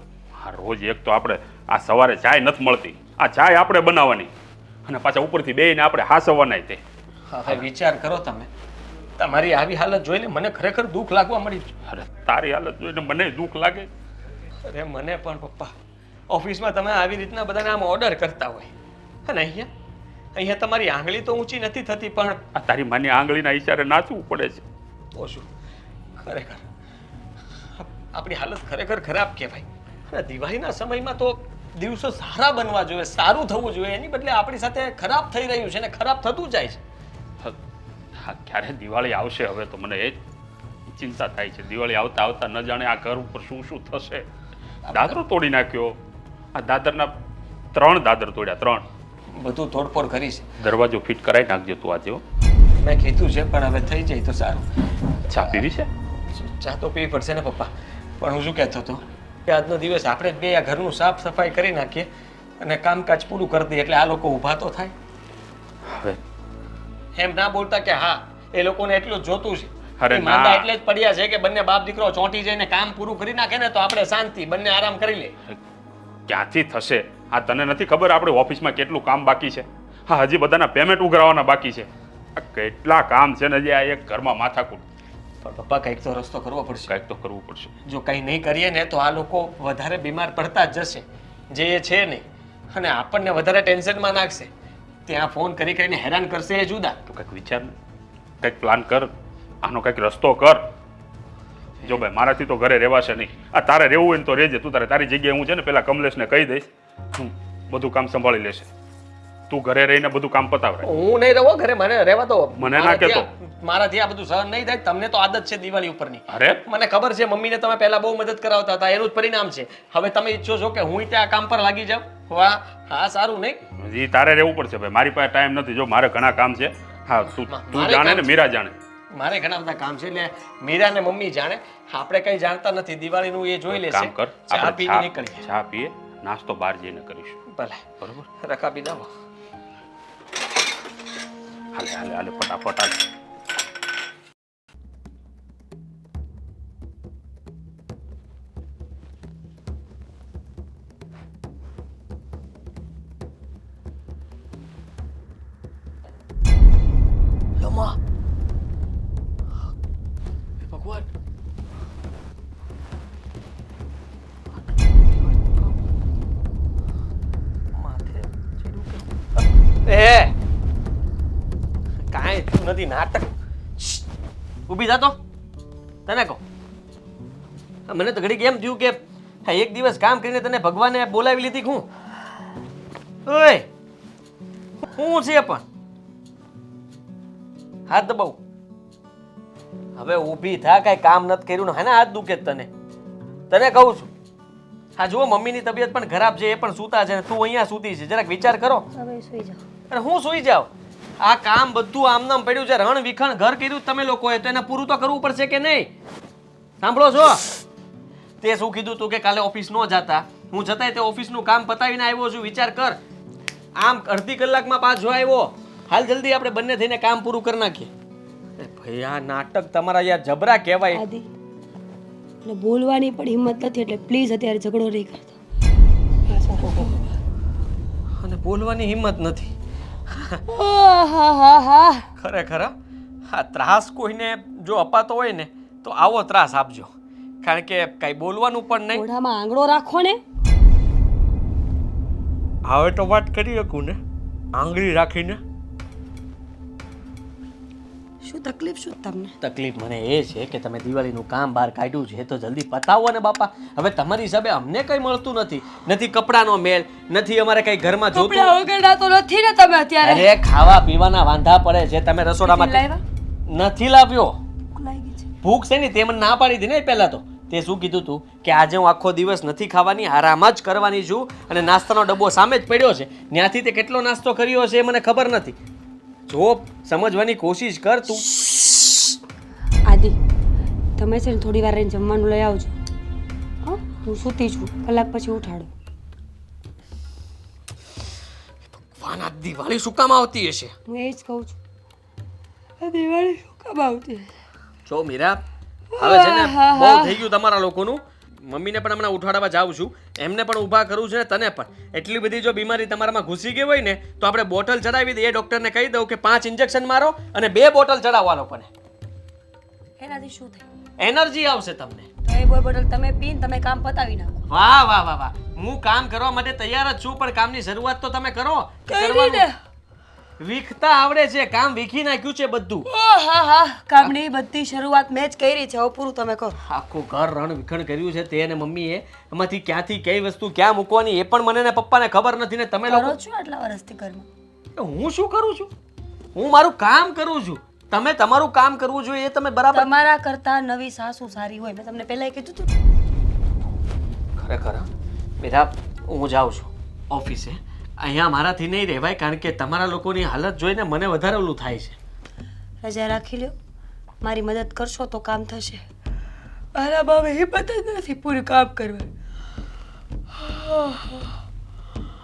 આ રોજ એક તો આપણે આ સવારે ચાય નથી મળતી, આ ચાય આપણે બનાવવાની અને પાછા ઉપરથી બેયને આપણે હાસવવાના તે. હવે વિચાર કરો તમે, તમારી આવી હાલત જોઈને મને ખરેખર દુઃખ લાગવા મળ્યું. અરે તારી હાલત જોઈને મને દુઃખ લાગે. અરે મને પણ પપ્પા, ઓફિસમાં તમે આવી રીતના બધાને આમ ઓર્ડર કરતા હોય અને અહીંયા તમારી આંગળી તો ઊંચી નથી થતી, પણ આ તારી માની આંગળીના ઈશારે નાચવું પડે છે. તો શું, ખરેખર આપણી હાલત ખરેખર ખરાબ કહેવાય. અને દિવાળીના સમયમાં તો દિવસો સારા બનવા જોઈએ, સારું થવું જોઈએ, એની બદલે આપણી સાથે ખરાબ થઈ રહ્યું છે ને ખરાબ થતું જાય છે. હા, ક્યારે દિવાળી આવશે હવે તો મને એ જ ચિંતા થાય છે. દિવાળી આવતા આવતા ન જાણે આ ઘર ઉપર શું શું થશે. દાદરો તોડી નાખ્યો, આ દાદરના 3 દાદર તોડ્યા, 3. બધું તોડફોડ કરી છે. દરવાજો ફિટ કરાવી નાખજો તું આજે. મેં કીધું છે પણ હવે થઈ જાય તો સારું. ચા પીવી છે? ચા તો પીવી પડશે ને પપ્પા, પણ હું શું કહેતો હતો કે આજનો દિવસ આપણે જ બે આ ઘરનું સાફ સફાઈ કરી નાખીએ અને કામકાજ પૂરું કરી દઈએ એટલે આ લોકો ઊભા તો થાય. હવે એમ ના બોલતા કે હા એ લોકોને એટલું જ જોતું છે. અરે એ માંદા ના. એટલે જ પડ્યા છે કે બંને બાપ દીકરો ચોંટી જઈને કામ પૂરું કરી નાખે ને તો આપણે શાંતિ, બંને આરામ કરી લે. ક્યાંથી થશે? આ તને નથી ખબર આપણે ઓફિસમાં કેટલું કામ બાકી છે? હા, હજી બધાના પેમેન્ટ ઉઘરાવવાના બાકી છે. આ કેટલા કામ છે ને હજી આ એક ઘરમાં માથાકૂટ. પણ પપ્પા કંઈક તો રસ્તો કરવો પડશે. કંઈક તો કરવું પડશે. જો કંઈ નહીં કરીએ ને તો આ લોકો વધારે બીમાર પડતા જ જશે, જે એ છે નહીં, અને આપણને વધારે ટેન્શનમાં નાખશે. ત્યાં ફોન કરી કરીને હેરાન કરશે એ જુદા. તો કંઈક વિચાર ને, કંઈક પ્લાન કર, આનો કંઈક રસ્તો કર. જો ભાઈ મારાથી તો ઘરે રહેવાશે નહીં. આ તારે રહેવું હોય ને તો રહેજે. તું તારી જગ્યાએ હું છે ને પેલા કમલેશને કહી દઈશ, બધું કામ સંભાળી લેશે. તું ઘરે રહીને બધું કામ પતાવરે. હું નહીં રહો ઘરે, મને રહેવા દો. મને ના કહેતો. મારાથી આ બધું સહન નહીં થાય. તમને તો આદત છે દિવાળી ઉપરની. અરે મને ખબર છે મમ્મીને તમે પહેલા બહુ મદદ કરાવતા હતા, એનું જ પરિણામ છે. હવે તમે ઈચ્છો છો કે હું ત્યાં કામ પર લાગી જાઉં? વાહ, હા સારું નહીં. હજી તારે રહેવું પડશે ભાઈ, મારી પાસે ટાઈમ નથી. જો મારે ઘણા કામ છે. હા, તું મારે જાણે કામ ને છે. મીરા જાણે. મારે ઘણા બધા કામ છે એટલે મીરા ને મમ્મી જાણે, આપણે કઈ જાણતા નથી. દિવાળીનું એ જોઈ લેશે. કામ કર, ચા આપણે પીને નીકળીએ. ચા પીએ, નાસ્તો બહાર જઈને કરીશું. ભલે બરોબર? રકાબી દાવો. હાલે હાલે હાલે, ફટાફટ હાલે. યમા ભગવાન, એ કાંઈ થયું નથી, નાટક. ઊભી થા તો, તને કહું. મને તો ઘડીક એમ થયું કે આ એક દિવસ કામ કરીને તને ભગવાને બોલાવી લીધી. હું ઓય હું છે પણ હાથ દબાવ. હવે ઊભી થા, કાંઈ કામ નથી કર્યું ને હા હાથ દુખે તને. તને કહું છું, હા જુઓ મમ્મીની તબિયત પણ ખરાબ છે, એ પણ સૂતા છે ને તું અહીંયા સૂતી છે. જરાક વિચાર કરો. હવે સુઈ જાઓ. અને હું સુઈ જાઉં? આ કામ બધું આમનામ પડ્યું છે. રણ વિખણ ઘર કર્યું તમે લોકોએ, તો એને પૂરું તો કરવું પડશે કે નહીં? સાંભળો છો? તે શું કીધું તું કે કાલે ઓફિસ ન જતા? હું જતાય તે ઓફિસનું કામ પતાવીને આવ્યો છું. વિચાર કર, આમ અડધી કલાકમાં પાછો આવ્યો. હાલ જલ્દી આપણે બંને થઈને કામ પૂરું કરી નાખીએ. અરે ભાઈ આ નાટક તમારા યાર જબરા કહેવાય. આદિ, એટલે બોલવાની પણ હિંમત નથી, એટલે પ્લીઝ અત્યારે ઝઘડો નહીં કરતા. અને બોલવાની હિંમત નથી. આહાહાહા. ખરેખર આ ત્રાસ કોઈને જો અપાતો હોય ને તો આવો ત્રાસ આપજો, કારણ કે કઈ બોલવાનું પણ નહીં. મોઢામાં આંગળો રાખો ને. હવે તો વાત કરી શકું ને આંગળી રાખીને. શું તકલીફ શું તમને? તકલીફ મને એ છે કે તમે દિવાળીનું કામ બહાર કાઢ્યું છે તો જલ્દી પતાવો ને બાપા. હવે તમારી હિસાબે અમને કંઈ મળતું નથી. નથી કપડાનો મેલ, નથી અમારે કંઈ ઘરમાં જોતું. કપડા વગરના તો નથી ને તમે અત્યારે. અરે ખાવા પીવાના વાંધા પડે છે. તમે રસોડામાં લાવ્યા? નથી લાવ્યો. ભૂખ લાગી છે. ભૂખ છે ને તે મને ના પાડી હતી ને પહેલા તો. તે શું કીધું તું કે આજે હું આખો દિવસ નથી ખાવાની, આરામ જ કરવાની છું, અને નાસ્તાનો ડબ્બો સામે જ પડ્યો છે. ત્યાંથી તે કેટલો નાસ્તો કર્યો છે એ મને ખબર નથી. જો સમજવાની કોશિશ કર તું. આદિ, તમે છે ને થોડી વાર રહીને જમવાનું લઈ આવજો. હા, હું સૂતી છું, કલાક પછી ઉઠાડો. વાના દિવાળી શું કામ આવતી હશે? હું એ જ કહું છું, આ દિવાળી શું કામ આવતી હશે? જો મીરા, હવે છે ને બહુ થઈ ગયું તમારા લોકોનું. મમ્મીને પણ હમણાં ઉઠાડવા જાઉં છું, એમને પણ ઊભા કરું છું ને તને પણ. એટલી બધી જો બીમારી તમારામાં ઘૂસી ગઈ હોય ને તો આપણે બોટલ ચડાવી દઈએ, ડૉક્ટરને કહી દઉં કે 5 ઇન્જેક્શન મારો અને 2 બોટલ ચડાવવા લોકોને. એનાથી શું થાય? એનર્જી આવશે તમને. તો એ બોટલ તમે પીને તમે કામ પતાવી નાખો. વાહ વાહ વાહ વાહ, હું કામ કરવા માટે તૈયાર જ છું, પણ કામની શરૂઆત તો તમે કરો. કરીને વીખતા આવડે છે, કામ વીખી નાખ્યું છે બધું. હા કામની બધી શરૂઆત મેં જ કરી છે. હવે પૂરું તમે કરો. આખું ઘર રણ વિખણ કર્યું છે તે અને મમ્મીએ. એમાંથી ક્યાંથી કઈ વસ્તુ ક્યાં મૂકવાની એ પણ મને ને પપ્પાને ખબર નથી ને તમે લોકો. કરો છો આટલા વર્ષથી ઘરમાં? હું શું કરું છું? હું મારું કામ કરું છું. તમે તમારું કામ કરવું જોઈએ એ તમે બરાબર. તમારા કરતા નવી સાસુ સારી હોય. મેં તમને પહેલા કીધું હતું. ખરેખર બેટા, હું જાઉં છું ઓફિસે. અહીંયા મારાથી નહીં રહેવાય, કારણ કે તમારા લોકોની હાલત જોઈને મને વધારે ઓલું થાય છે. રજા રાખી લ્યો. મારી મદદ કરશો તો કામ થશે. મારા બાબે હિંમત જ નથી પૂરું કામ કરવા.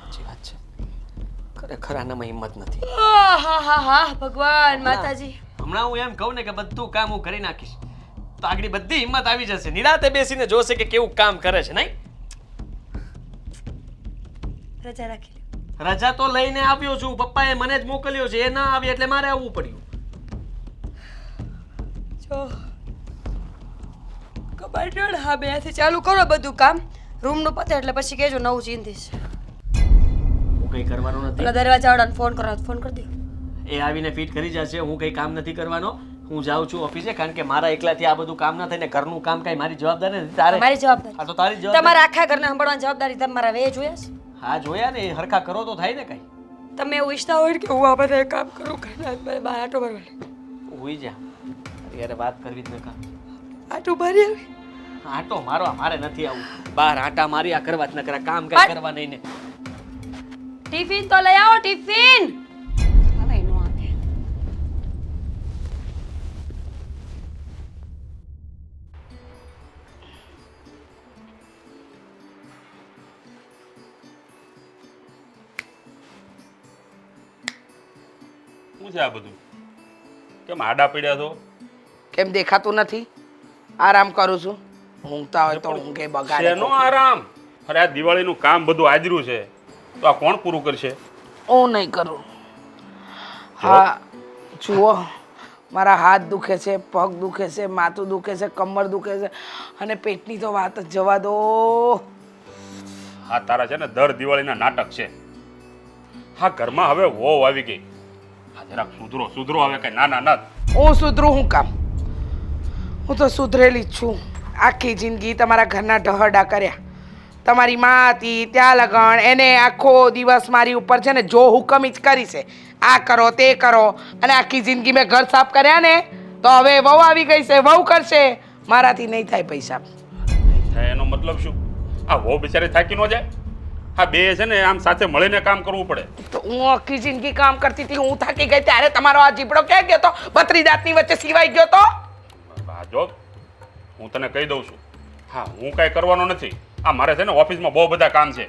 સાચી વાત છે, ખરેખર આનામાં હિંમત નથી. હા ભગવાન માતાજી. હમણાં હું એમ કહું ને કે બધું કામ હું કરી નાખીશ તો આગળ બધી હિંમત આવી જશે. નિરાતે બેસીને જોશે કે કેવું કામ કરે છે. નહીં, રજા રાખી લ્યો. રજા તો લઈને આવ્યો છું, પપ્પાએ મને જ મોકલ્યો છે. એ ના આવી એટલે મારે આવવું પડ્યું. જો કબાટ હા બેથી ચાલુ કરો બધું કામ. રૂમનું પતે એટલે પછી કહેજો, નવું ચીંધીશ. હું કંઈ કરવાનું પેલા નથી. દરવાજાવાળાને ફોન કરો, ફોન કરી દો. એ આવીને ફિટ કરી જશે. હું કંઈ કામ નથી કરવાનો. હું જાઉં છું ઓફિસે, કારણ કે મારા એકલાથી આ બધું કામ ના થાય ને ઘરનું કામ કાંઈ મારી જવાબદારી નથી. તારે મારી જવાબદારી. આ તો તારી જવાબદારી. તમારા આખા ઘરને સંભાળવાની જવાબદારી તમારા વે જોયા છે. હા જોયા ને, એ હરખા કરો તો થાય ને કાંઈ. તમે એવું ઈચ્છતા હોય કે હું આ બધા કામ કરું ઘરના બહાર આટો ભરવા. હોઈ જા, યાર વાત કરવી જ ન કર. આટો ભરી આવી. આટો મારવા મારે નથી આવું. બહાર આટા મારી આ કરવા જ ન કરા, કામ કાંઈ કરવા નહીં ને. ટિફિન તો લઈ આવો, ટિફિન. હવે નો આવે. શું છે આ બધું? કેમ આડા પડ્યા છો? કેમ દેખાતું નથી? આરામ કરું છું. ઊંઘતા હોય તો ઊંઘે બગાડે. શેનો આરામ? અરે આ દિવાળીનું કામ બધું આદર્યું છે તો આ કોણ પૂરું કરશે? હું નહીં કરું. હા જુઓ, મારા હાથ દુખે છે, પગ દુખે છે, માથું દુખે છે, કમર દુખે છે અને પેટની તો વાત જ જવા દો. આ તારા છે ને દર દિવાળીના નાટક છે. હા ઘરમાં હવે વહુ આવી ગઈ. હા જરાક સુધરો હવે કઈ નાના ના. હું સુધરું હું કામ? હું તો સુધરેલી જ છું. આખી જિંદગી તમારા ઘરના ઢહડા કર્યા. તમારી માં હતી ત્યાં લગણ એને આખો દિવસ મારી ઉપર છે ને જો હુકમ જ કરી છે, આ કરો તે કરો. અને આખી જિંદગી મેં ઘર સાફ કર્યા ને તો હવે વહુ આવી ગઈ છે, વહુ કરશે. મારાથી નહીં થાય પૈસા. એનો મતલબ શું? આ વહુ બિચારી થાકી ન જાય? હા બે છે ને આમ સાથે મળીને કામ કરવું પડે. તો હું આખી જિંદગી કામ કરતી હતી, હું થાકી ગઈ ત્યારે તમારો આ જીબડો ક્યાં ગયો તો? બત્રી દાંતની વચ્ચે સિવાય ગયો તો? હા જો હું તને કહી દઉં છું, હા હું કાંઈ કરવાનો નથી. આ મારે છે ને ઓફિસમાં બહુ બધા કામ છે.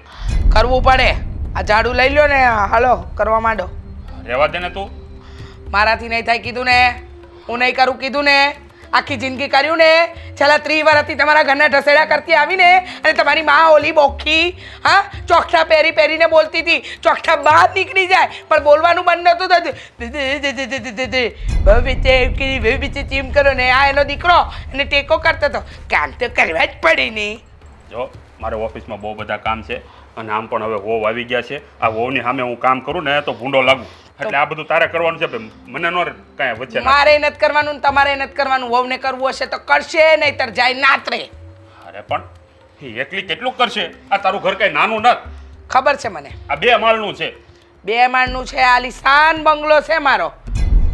કરવું પડે. આ ઝાડુ લઈ લ્યો ને હાલો કરવા માંડો. રહેવા દે ને તું. મારાથી નહીં થાય કીધું ને, હું નહીં કરું કીધું ને. આખી જિંદગી કર્યું ને, છેલ્લા 30 વર્ષથી તમારા ઘરના ઢસેડા કરતી આવીને અને તમારી માં ઓલી બોખી હા ચોકઠા પહેરીને બોલતી હતી. ચોકઠા બહાર નીકળી જાય પણ બોલવાનું બંધ નહોતું થતું. ચીમ કરો ને આ એનો દીકરો એને ટેકો કરતો હતો. કામ તો કરવા જ પડે નહીં. જો મારે ઓફિસમાં બહુ બધા કામ છે અને આમ પણ હવે વહુ આવી ગયા છે. આ વહુની સામે હું કામ કરું ને તો ભૂંડો લાગુ. એટલે આ બધું તારે કરવાનું છે ભાઈ, મને નો કાંઈ વચ્ચે ના. મારે નથી કરવાનું ને તમારે નથી કરવાનું. વહુને કરવું હશે તો કરશે, નહીંતર જાય નાતરે. અરે પણ એ એકલી કેટલું કરશે? આ તારું ઘર કઈ નાનું નથી. ખબર છે મને. આ 2 માળનું છે. 2 માળનું છે. આલીશાન બંગલો છે મારો.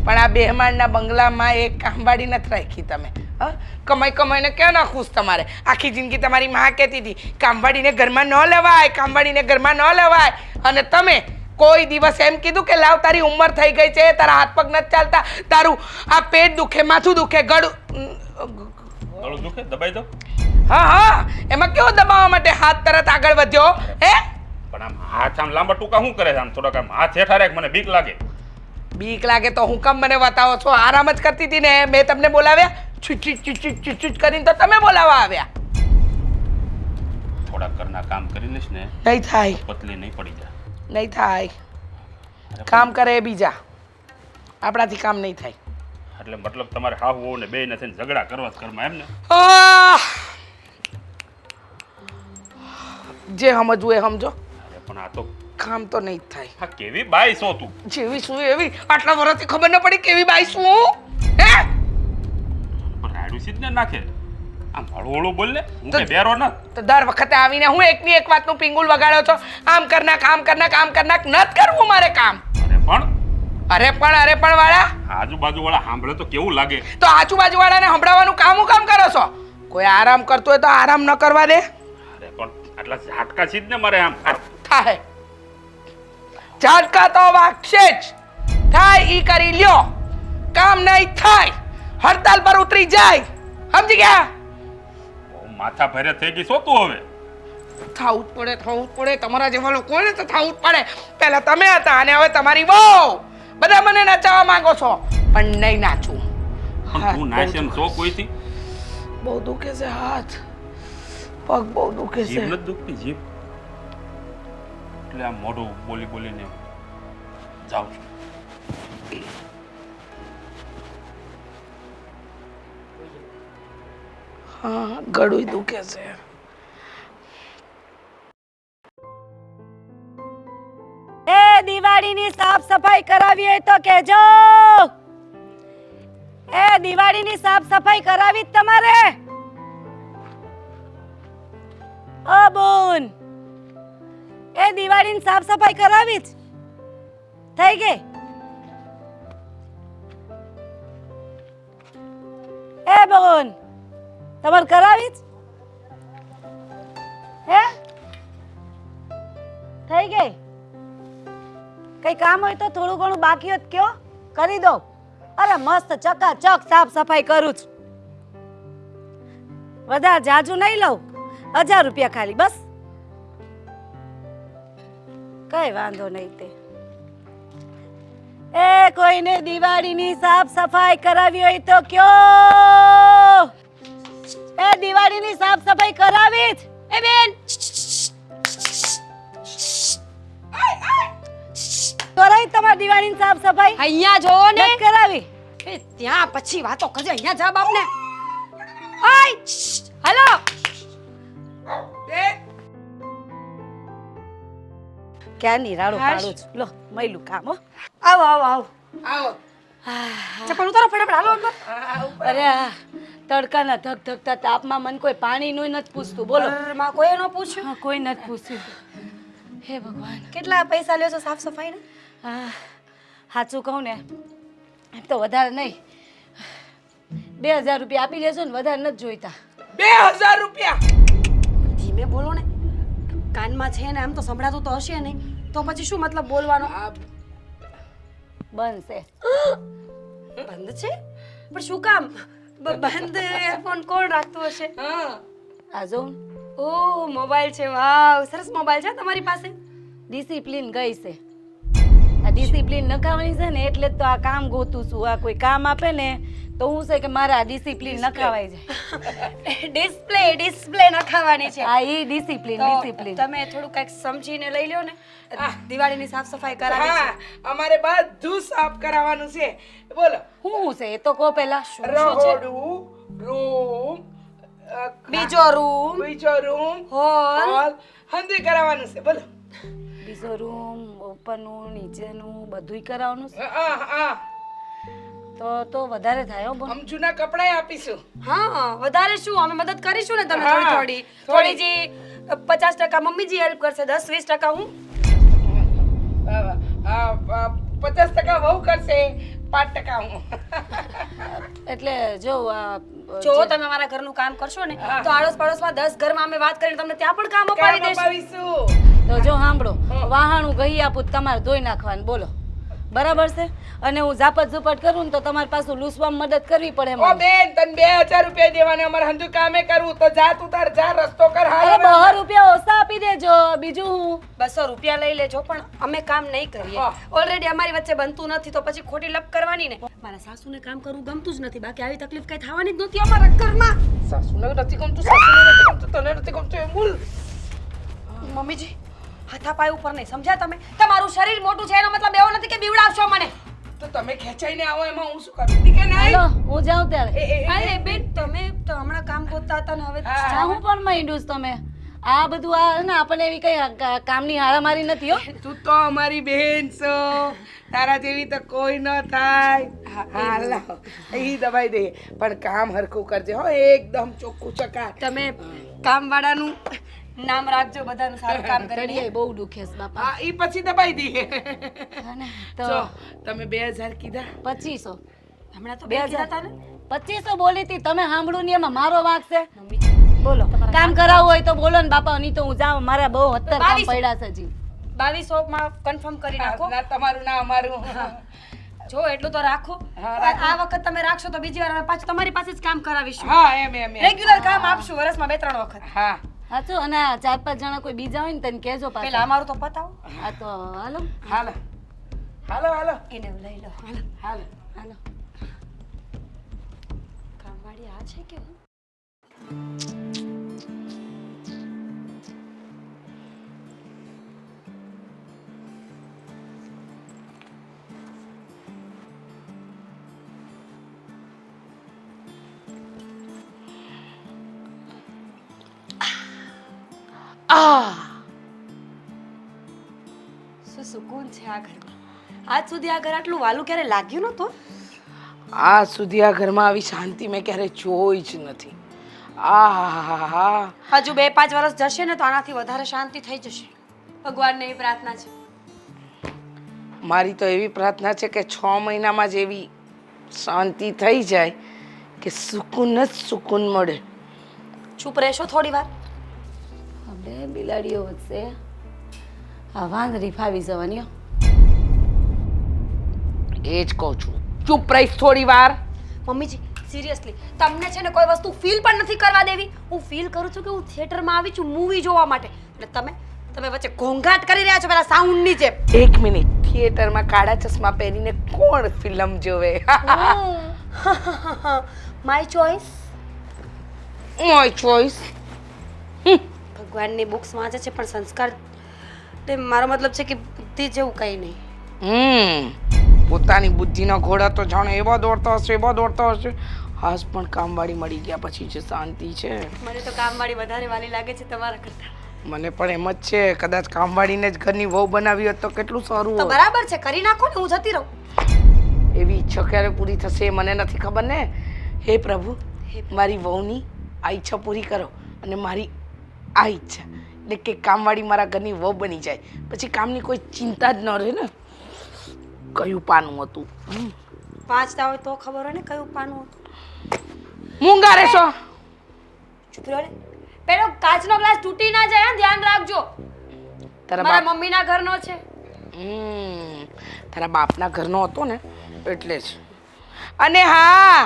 પણ આ 2 માળના બંગલામાં એક કામવાળી નથી રાખી તમે. હા કમાઈને ક્યાં ના ખુશ તમારે? આખી જિંદગી તમારી માં કહેતી હતી કામવાળીને ઘરમાં ન લેવાય, કામવાળીને ઘરમાં ન લેવાય. અને તમે કોઈ દિવસ એમ કીધું કે લાવ તારી ઉંમર થઈ ગઈ છે, તારા હાથ પગ નથી ચાલતા, તારું આ પેટ દુખે, માથું દુખે, ગળું દુખે દબાઈ દો. હા એમાં કેવો દબાવવા માટે હાથ તરત આગળ વધ્યો હે? પણ આમ હાથ આમ લાંબા ટૂંકા શું કરે છે? આમ થોડાક આમ હાથ હેઠા રાખ, મને બીક લાગે. બીક લાગે તો હું કેમ મને બતાવો છો? આરામ જ કરતી હતી ને, મેં તમને બોલાવ્યા? છુટ કરીને તો તમે બોલાવવા આવ્યા. થોડા ઘરના કામ કરી લઈશ ને નહીં થાય, તો પતલી નહીં પડી જાય. નહીં થાય. કામ કરે એ બીજા, આપણાથી કામ નહીં થાય. એટલે મતલબ તમારે હાવ હોવ ને બે નથી ઝઘડા કરવા જ ઘરમાં એમ ને? આહ! જે સમજવું એ સમજો, અરે પણ આ તો કામ તો નહીં જ થાય. આ કેવી બાઈ છો તું? જેવી શું એવી, આટલા વર્ષથી ખબર ન પડી કેવી બાઈ શું હે? પણ રાડું સીધ ને નાખે. આમ હળવું હળવું બોલ ને, હું કે બેરો ન. તો દર વખતે આવીને હું એકની એક વાતનું પિંગુલ વગાડો છો, આમ કર નાખ, આમ કર નાખ, આમ કર નાખ. નત કરવું મારે કામ. અરે પણ અરે પણ વાળા, આજુબાજુ વાળા સાંભળે તો કેવું લાગે? તો આજુબાજુ વાળાને સંભળાવવાનું કામ કરો છો? કોઈ આરામ કરતો હોય તો આરામ ન કરવા દે. અરે પણ આટલા ઝાટકા સીધ ને મારે આમ થાય ઝાટકા તો વાગશે જ. થાય ઈ કરી લ્યો, કામ નહીં થાય હડતાલ પર ઉતરી જાય. સમજી ગયા? બહુ માથા ભારે થઈ ગઈ છો તું હવે. થવું જ પડે. તમારા જેવા લોકોને તો થવું જ પડે. પહેલા તમે હતા અને હવે તમારી બહુ. બધા મને નચાવવા માંગો છો પણ નહીં નાચું. પણ તું નાચે એમ છો કોઈથી? બહુ દુખે છે હાથ, પગ બહુ દુખે જીભ છે. નથી દુખતી? જીભ એટલે આમ મોઢું બોલી બોલીને જાઉં છું. હા, ગળું દુખે છે. એ દિવાળીની સાફ સફાઈ કરાવી હોય તો કહેજો. એ દિવાળીની સાફ સફાઈ કરાવી જ તમારે? ઓ બોન, એ દિવાળીની સાફ સફાઈ કરાવી જ થઈ ગઈ? એ બોન, તમારે કરાવી જ હે? થઈ ગઈ? કઈ કામ હોય તો થોડું ઘણું બાકી હોત કયો, કરી દો. અરે મસ્ત ચકાચક સાફ સફાઈ કરું છું. વધારે જાજુ નહીં લઉં, 1000 રૂપિયા ખાલી, બસ. કઈ વાંધો નહીં તે. એ કોઈને દિવાળીની સાફ સફાઈ કરાવી હોય તો કયો. એ દિવાળીની સાફ સફાઈ કરાવી જ. એ બેન, કરાવી તમારી દિવાળીની સાફ સફાઈ? અહીંયા જોવો ને. નથી કરાવી? એ ત્યાં પછી વાતો કરજે, અહીંયા જા બાપને. ઓય હેલો. ક્યાંની રાડો પાડું છું. લો મયલું કામ હો. આવો આવો આવો. આવો. ચપ્પલ ઉતારો ફટાફટ, હાલો અંદર. અરે આ તડકાના ધગધગતા તાપમાં મને કોઈ પાણીનું નથી પૂછતું. બોલો. ઘરમાં કોઈએ ન પૂછ્યું? હા, કોઈ નથી પૂછ્યું. હે ભગવાન. કેટલા પૈસા લ્યો છો સાફ સફાઈના? હા, સાચું કહું ને એમ તો વધારે નહીં, 2000 રૂપિયા આપી દેજો ને, વધારે નથી જોઈતા. 2000 રૂપિયા? ધીમે બોલો ને, કાનમાં છે ને, આમ તો સંભળાતું તો હશે નહીં, તો પછી શું મતલબ બોલવાનો? બંધ છે. બંધ છે? પણ શું કામ બંધ? એરફોન કોણ રાખતું હશે? આ જો ઓહ, મોબાઈલ છે. વાવ, સરસ મોબાઈલ છે તમારી પાસે. ડિસિપ્લિન ગઈ છે. આ ડિસિપ્લિન નખાવાની છે ને, એટલે જ તો આ કામ ગોતું છું. આ કોઈ કામ આપે ને તો હું છે કે મારા ડિસિપ્લિન નખાવાઈ જાય. ડિસ્પ્લે નખાવાની છે. આ ઈ ડિસિપ્લિન તો ડિસિપ્લિન. તમે થોડું કંઈક સમજીને લઈ લ્યો ને. દિવાળીની સાફ સફાઈ કરાવી છે. હા, અમારે બધું સાફ કરાવવાનું છે. બોલો. શું છે એ તો કહો પહેલા. રહોડું, રૂમ, બીજો રૂમ, બીજો રૂમ, હોલ. હોલ, હંધી કરાવવાનું છે. બોલો. બીજો રૂમ, ઉપરનું નીચેનું બધુંય કરાવવાનું છે. હા, તો વધારે થાય હો બોલ. આમ જૂના કપડાં આપીશું. હા, વધારે શું, અમે મદદ કરીશું ને. તમે હા, થોડી થોડી જી 50% મમ્મીજી હેલ્પ કરશે, 10-20% હું. 50% વહુ કરશે, 5% હું. એટલે જો આ જો તમે મારા ઘરનું કામ કરશો ને, તો આડોશ પડોશમાં 10 ઘરમાં અમે વાત કરીને તમને ત્યાં પણ કામ અપાવી કામ દઈશું. અપાવીશું. તો જો સાંભળો, વાહણું ગઈ આપું તમારે ધોઈ નાખવાનું. બોલો, બરાબર છે? અને હું ઝાપટ ઝુપટ કરું ને તો તમારે પાછું લૂસવામાં મદદ કરવી પડે ઓ મને. બેન, તને 2000 રૂપિયા દેવાના, અમારે હંધું કામે કરવું તો જા, તું તાર જા, રસ્તો કર. અરે 200 રૂપિયા ઓછા આપી દેજો, બીજું હું. 200 રૂપિયા લઈ લેજો, પણ અમે કામ નહીં કરીએ. હા. ઓલરેડી અમારી વચ્ચે બનતું નથી, તો પછી ખોટી લપ કરવાની ને. મારા સાસુને કામ કરવું ગમતું જ નથી, બાકી આવી તકલીફ કઈ થવાની જ નહોતી અમારા ઘરમાં. સાસુને નથી ગમતું, સાસુને નથી ગમતું, તને નથી ગમતું, એમ બોલ. મમ્મીજી હાથાપાય ઉપર નહીં સમજ્યા તમે? તમારું શરીર મોટું છે એનો મતલબ એવો નથી કે બીવડાવશો મને. તો તમે ખેંચાઈને આવો એમાં હું શું કરું તી કે નહીં હાલો હું જાઉં ત્યારે અરે બેન તમે તો હમણાં કામ ગોતતા હતા ને હવે જાઉં પણ માંડ્યું છે તમે આ બધું આ ને આપણને એવી કઈ કામની હારામારી નથી હો તું તો અમારી બેન છો તારા જેવી તો કોઈ ન થાય હા લાવ ઈ દબાઈ દે પણ કામ હરખું કરજે હો એકદમ ચોખ્ખું ચકાટ તમે કામવાળાનું નામ રાખજો બધાનું સારું કામ કરે તળિયે બહુ દુખે છે બાપા હા ઈ પછી દબાઈ દઈએ હા ને તો જો તમે 2000 કીધા 2500 હમણાં તો બે કીધા હતા ને 2500 બોલી હતી તમે સાંભળ્યું નહીં એમાં મારો વાંક છે બોલો કામ કરાવવું હોય તો બોલો ને બાપા નહીં તો હું જાઉં મારા બહુ અત્તર કામ 2200 પડ્યા છે હજી 2200 માં કન્ફર્મ કરી નાખો. ના તમારું ના અમારું જો એટલું તો રાખો. આ વખત તમે રાખશો તો બીજી વાર અમે પાછું તમારી પાસે જ કામ કરાવીશું. હા એમ રેગ્યુલર કામ આપશું વર્ષમાં 2-3 વખત. હા સાચું અને આ 4-5 જણા કોઈ બીજા હોય ને તને કહેજો પેલા પાછા અમારું તો પતાવો. આ તો હાલો હાલો હાલો હાલો એને લઈ લો. હાલો હાલો હાલો કામવાળી આ છે કે શું સુકૂન છે આ ઘરમાં. આજ સુધી આ ઘર આટલું વાલું ક્યારે લાગ્યું નહોતું. આજ સુધી આ ઘરમાં આવી શાંતિ મેં ક્યારે જોઈ જ નથી આ હજુ 2-5 વર્ષ જશે ને તો આનાથી વધારે શાંતિ થઈ જશે. ભગવાનને એવી પ્રાર્થના છે. મારી તો એવી પ્રાર્થના છે કે 6 મહિનામાં જ એવી શાંતિ થઈ જાય કે સુકૂન જ સુકૂન મળે. ચૂપ રહેશો થોડી વાર. બે બિલાડીઓ વચ્ચે આ વાંદરી ફાવી જવાની હો. એ જ કહું છું ચૂપ રહીશ થોડી વાર. મમ્મીજી સિરિયસલી તમને છે ને કોઈ વસ્તુ ફીલ પણ નથી કરવા દેવી. હું ફીલ કરું છું કે હું થિયેટરમાં આવી છું મૂવી જોવા માટે એટલે તમે વચ્ચે ઘોંઘાટ કરી રહ્યા છો પેલા સાઉન્ડની જેમ. 1 મિનિટ થિયેટરમાં કાળા ચશ્મા પહેરીને કોણ ફિલ્મ જોવે? My choice. My choice. ભગવાનની બુક્સ વાંચે છે પણ સંસ્કાર મારો મતલબ છે કે બુદ્ધિ જેવું કંઈ નહીં. પોતાની બુદ્ધિનો ઘોડા તો જાણે એવો દોડતો હશે હાસ પણ કામવાળી મળી ગયા પછી જે શાંતિ છે. મને તો કામવાળી વધારે વાલી લાગે છે તમારા કરતા. મને પણ એમ જ છે કદાચ કામવાળીને જ ઘરની વહુ બનાવી હોત તો કેટલું સારું તો હોત. બરાબર છે કરી નાખો ને હું જતી રહું. એવી ઈચ્છા ક્યારે પૂરી થશે મને નથી ખબર ને. હે પ્રભુ મારી વહુની આ ઈચ્છા પૂરી કરો અને મારી આ ઈચ્છા એટલે કે કામવાળી મારા ઘરની વહુ બની જાય પછી કામની કોઈ ચિંતા જ ન રહે ને. કયું પાનું હતું? વાંચતા હોય તો ખબર હોય ને કયું પાનું હતું. મૂંગા રહેશો. ચૂપ રહો ને. પેલો કાચનો ગ્લાસ તૂટી ના જાય હે, ધ્યાન રાખજો. તારા મારા બાપ મમ્મીના ઘરનો છે. તારા બાપના ઘરનો હતો ને એટલે જ. અને હા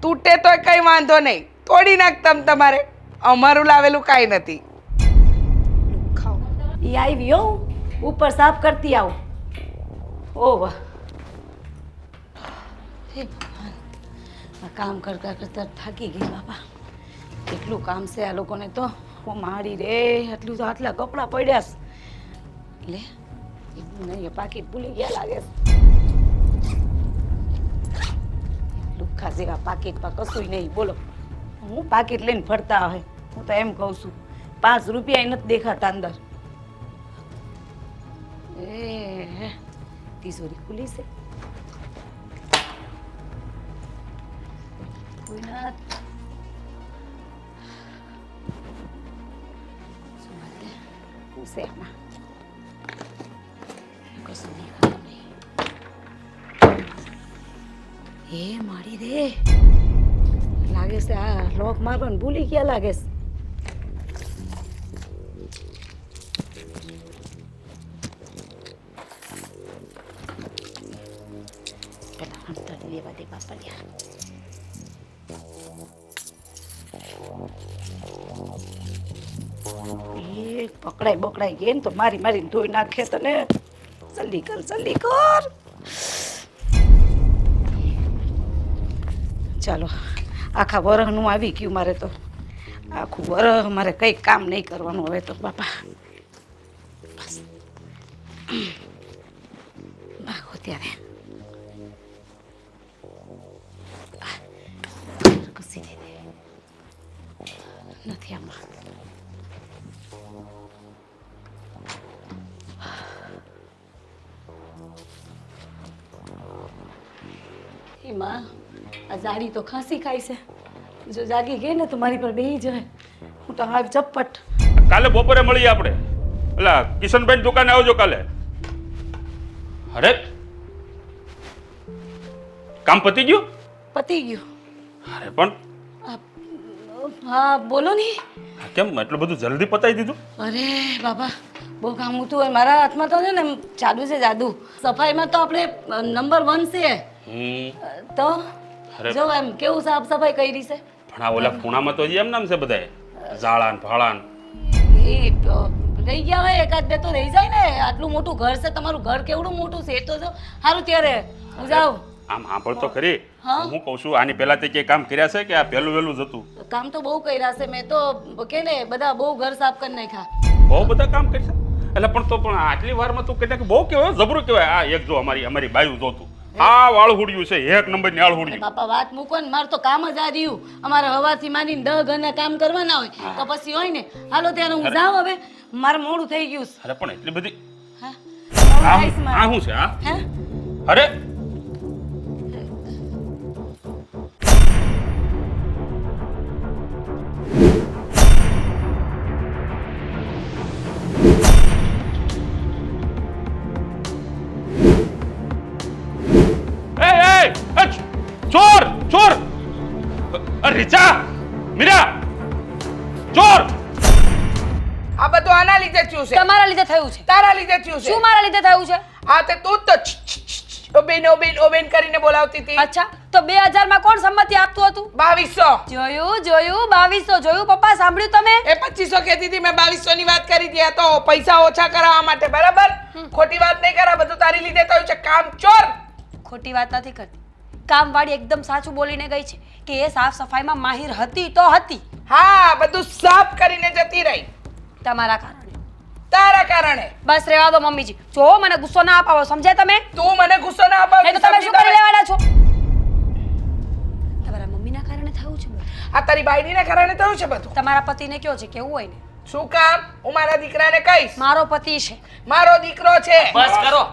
તૂટે તો કઈ વાંધો નહીં તોડી નાખતા તમારે અમારું લાવેલું કાંઈ નથી. ખાઓ. એ આવી હો ઉપર સાફ કરતી આવું. ઓ વાહ હે ભગવાન આ કામ કરતા કરતા થાકી ગઈ બાપા. કેટલું કામ છે આ લોકોને તો. ઓ મારી રે આટલું તો આટલા કપડાં પડ્યા છે. લે એવું નહીં પાકીટ ભૂલી ગયા લાગે છે. લુખા જેવા પાકીટમાં કશું નહીં બોલો. હું પાકીટ લઈને ફરતા હોય હું તો એમ કહું છું 5 રૂપિયા નથી દેખાતા અંદર. એ તિજોરી ખુલી છે. કોઈના શું છે આમાં? કશું દેખાતું નહીં. એ મારી રે લાગે છે આ લોક મારવાનું ભૂલી ગયા લાગે છે. પેલા અંતર લેવા દે બાપલિયા. એ પકડાઈ ગઈ ને તો મારીને ધોઈ નાખે તને. જલ્દી કર. ચાલો આખા વરહનું આવી ગયું મારે તો. આખું વરહ મારે કંઈ કામ નહીં કરવાનું હવે તો બાપા. ભાગો ત્યારે ઘસી દે નથી આમાં. એમાં આ જાડી તો ખાંસી ખાય છે. જો જાગી ગઈ ને તો મારી પર બેહી જાય. હું તો હાવ ચપ્પટ. કાલે બપોરે મળીએ આપણે. પેલા કિશનભાઈ દુકાને આવજો કાલે. અરે કામ પતી ગયું? પતી ગયું. અરે પણ હા બોલો ને. કેમ એટલું બધું જલ્દી પતાવી દીધું? અરે બાબા બહુ કામ હતું હોય. મારા હાથમાં તો છે ને જાદુ છે જાદુ. સફાઈમાં તો આપણે નંબર 1 છે. તો જો એમ કેવું સાફ સફાઈ કરી છે. પણ આ ઓલા ખૂણામાં તો એમ નામ છે બધાય ઝાડાન ફાળાન. એ રહી ગયા હોય એકાદ બે તો રહી જાય ને. આટલું મોટું ઘર છે તમારું. ઘર કેવડું મોટું છે એ તો જો સારું ત્યારે હું જાઉં. આમ સાંભળ તો ખરી. હા? હું કહું છું આની પહેલા તે કે કામ કર્યા છે કે આ પહેલું વહેલું જ હતું? કામ તો બહુ કર્યા છે મેં તો. કે ને બધા બહુ ઘર સાફ કરી નાખ્યા. બહુ બધા કામ કરશે એટલે પણ તો પણ આટલી વારમાં તું કેટલાક બહુ કહેવાય જબરું કહેવાય. આ એક જો અમારી બાયું જોતું આ વાળ હુડ્યું છે. એક નંબરની આળ હુડ્યું. બાપા વાત મૂકો ને. મારે તો કામ જ આ રહ્યું. અમારે હવારથી માંડીને 10 ઘરના કામ કરવાના હોય તો પછી હોય ને. હાલો ત્યારે હું જાઉં હવે. મારે મોડું થઈ ગયું છે. અરે પણ એટલી બધી હા આ આઈસ માં. આ શું છે આ? હે અરે ચોર ચોર! અરે રીચા મીરા ચોર! આ બધું આના લીધે થયું છે. તમારા લીધે થયું છે. તારા લીધે થયું છે. શું મારા લીધે થયું છે? હા તે તું જ તો ઓબેન કરીને બોલાવતી હતી. અચ્છા તો 2000 માં કોણ સંમતિ આપતું હતું? 2200. જોયું 2200 જોયું પપ્પા? સાંભળ્યું તમે? એ 2500 કહેતી હતી. મેં 2200 ની વાત કરી હતી. આ તો પૈસા ઓછા કરાવવા માટે. બરાબર? ખોટી વાત નહીં કરા. બધું તારી લીધે થયું છે. કામ ચોર. ખોટી વાત નથી કરતી. કામવાળી એકદમ સાચું બોલીને ગઈ છે કે એ સાફ સફાઈમાં માહિર હતી તો હતી. હા બધું સાફ કરીને જતી રહી તમારા કારણે. તારા કારણે. બસ રહેવા દો મમ્મીજી. જો મને ગુસ્સો ના અપાવો. સમજ્યા તમે? તું મને ગુસ્સો ના અપાવ. નહીં તો તમે શું કરી લેવાના છો? તમારા મમ્મીના કારણે થયું છે બધું. આ તારી બાયડીના કારણે થયું છે બધું. તમારા પતિને કયો છે કેવું હોય ને. શું કામ? હું મારા દીકરાને કહીશ. મારો પતિ છે. મારો દીકરો છે. બસ કરો.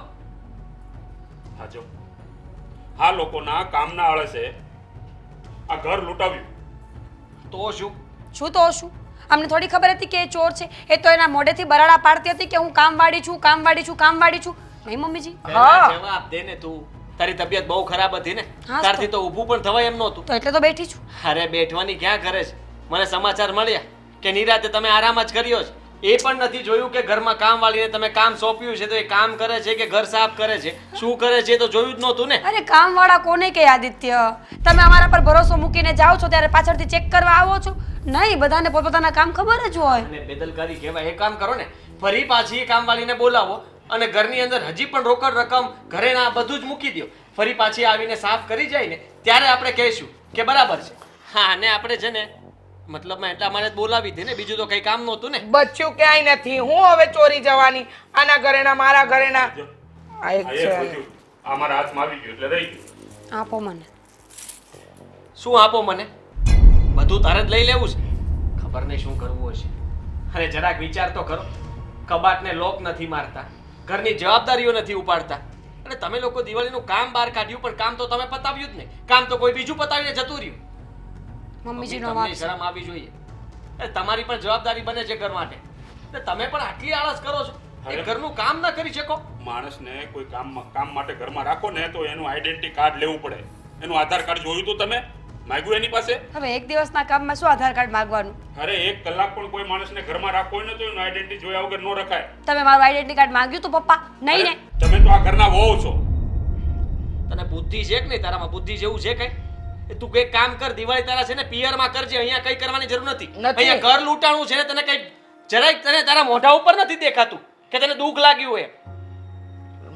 હાજો આ લોકોના કામના આળસે આ ઘર લૂંટાવ્યું. તો શું? શું તો શું? અમને થોડી ખબર હતી કે એ ચોર છે. એ તો એના મોઢેથી બરાડા પાડતી હતી કે હું કામવાળી છું કામવાળી છું કામવાળી છું. નહીં મમ્મીજી? પહેલા જવાબ દે ને તું. તારી તબિયત બહુ ખરાબ હતી ને. હા, તો. તારથી તો ઊભું પણ થવાય એમ નહોતું. તો એટલે તો બેઠી છું. અરે બેઠવાની ક્યાં કરે છે? મને સમાચાર મળ્યા કે નિરાતે તમે આરામ જ કર્યો છે. એ પણ નથી જોયું કે ઘરમાં કામવાળીને તમે કામ સોંપ્યું છે તો એ કામ કરે છે કે ઘર સાફ કરે છે, શું કરે છે, તો જોયું જ નહોતું ને. અરે કામવાળા કોને કે આદિત્ય? તમે અમારા પર ભરોસો મૂકીને જાઓ છો ત્યારે પાછળથી ચેક કરવા આવો છો? નહીં, બધાને પોતપોતાના કામ ખબર જ હોય. અને બેદલકારી કહેવાય. એ કામ કરો ને, ફરી પાછી એ કામવાળીને બોલાવો અને ઘરની અંદર હજી પણ રોકડ રકમ ઘરેના બધું જ મૂકી દો. ફરી પાછી આવીને સાફ કરી જાય ને ત્યારે આપણે કહીશું કે બરાબર છે. હા, અને આપણે છે ને મતલબમાં એટલા માટે જ બોલાવી હતી ને, બીજું તો કઈ કામ નહોતું ને. બચ્યું ક્યાંય નથી. હું હવે ચોરી જવાની? આના ઘરેના મારા ઘરેના. આ એક આ છે. એક વધ્યું. આ મારા હાથમાં આવી ગયું એટલે રહી ગયું. આપો મને. શું આપો મને? બધું તારે જ લઈ લેવું છે? ખબર નહીં શું કરવું હશે. અરે જરાક વિચાર તો કરો. કબાટને લોક નથી મારતા, ઘરની જવાબદારીઓ નથી ઉપાડતા, અને તમે લોકો દિવાળીનું કામ બહાર કાઢ્યું પણ કામ તો તમે પતાવ્યું જ નહીં. કામ તો કોઈ બીજું પતાવીને જતું રહ્યું. મમ્મીજીનો તમને વાંક છે. શરમ આવી જોઈએ. અરે તમારી પણ જવાબદારી બને છે ઘર માટે. અને તમે પણ આટલી આળસ કરો છો. એ ઘરનું કામ ના કરી શકો? માણસને કોઈ કામ માટે ઘરમાં રાખો ને તો એનું આઈડેન્ટિટી કાર્ડ લેવું પડે. એનું આધાર કાર્ડ જોયું તું તમે? માંગ્યું એની પાસે? હવે એક દિવસના કામમાં શું આધાર કાર્ડ માંગવાનું? અરે 1 કલાક પણ કોઈ માણસને ઘરમાં રાખવો હોય ને તો એનું આઈડેન્ટિટી જોયા વગર ન રખાય. તમે મારું આઈડેન્ટિટી કાર્ડ માંગ્યું તું પપ્પા? નહીં ને? અરે, તમે તો આ ઘરના વહુ છો. તને બુદ્ધિ છે કે નહીં? તારામાં બુદ્ધિ જેવું છે કઈ? એ તું કઈ કામ કર. દિવાળી તારા છે ને પિયરમાં કરજે. અહીંયા કઈ કરવાની જરૂર નથી. અહીંયા ઘર લૂંટાણું છે ને, તને કઈ જરાય તને તારા મોઢા ઉપર નથી દેખાતું કે તને દુઃખ લાગ્યું હોય.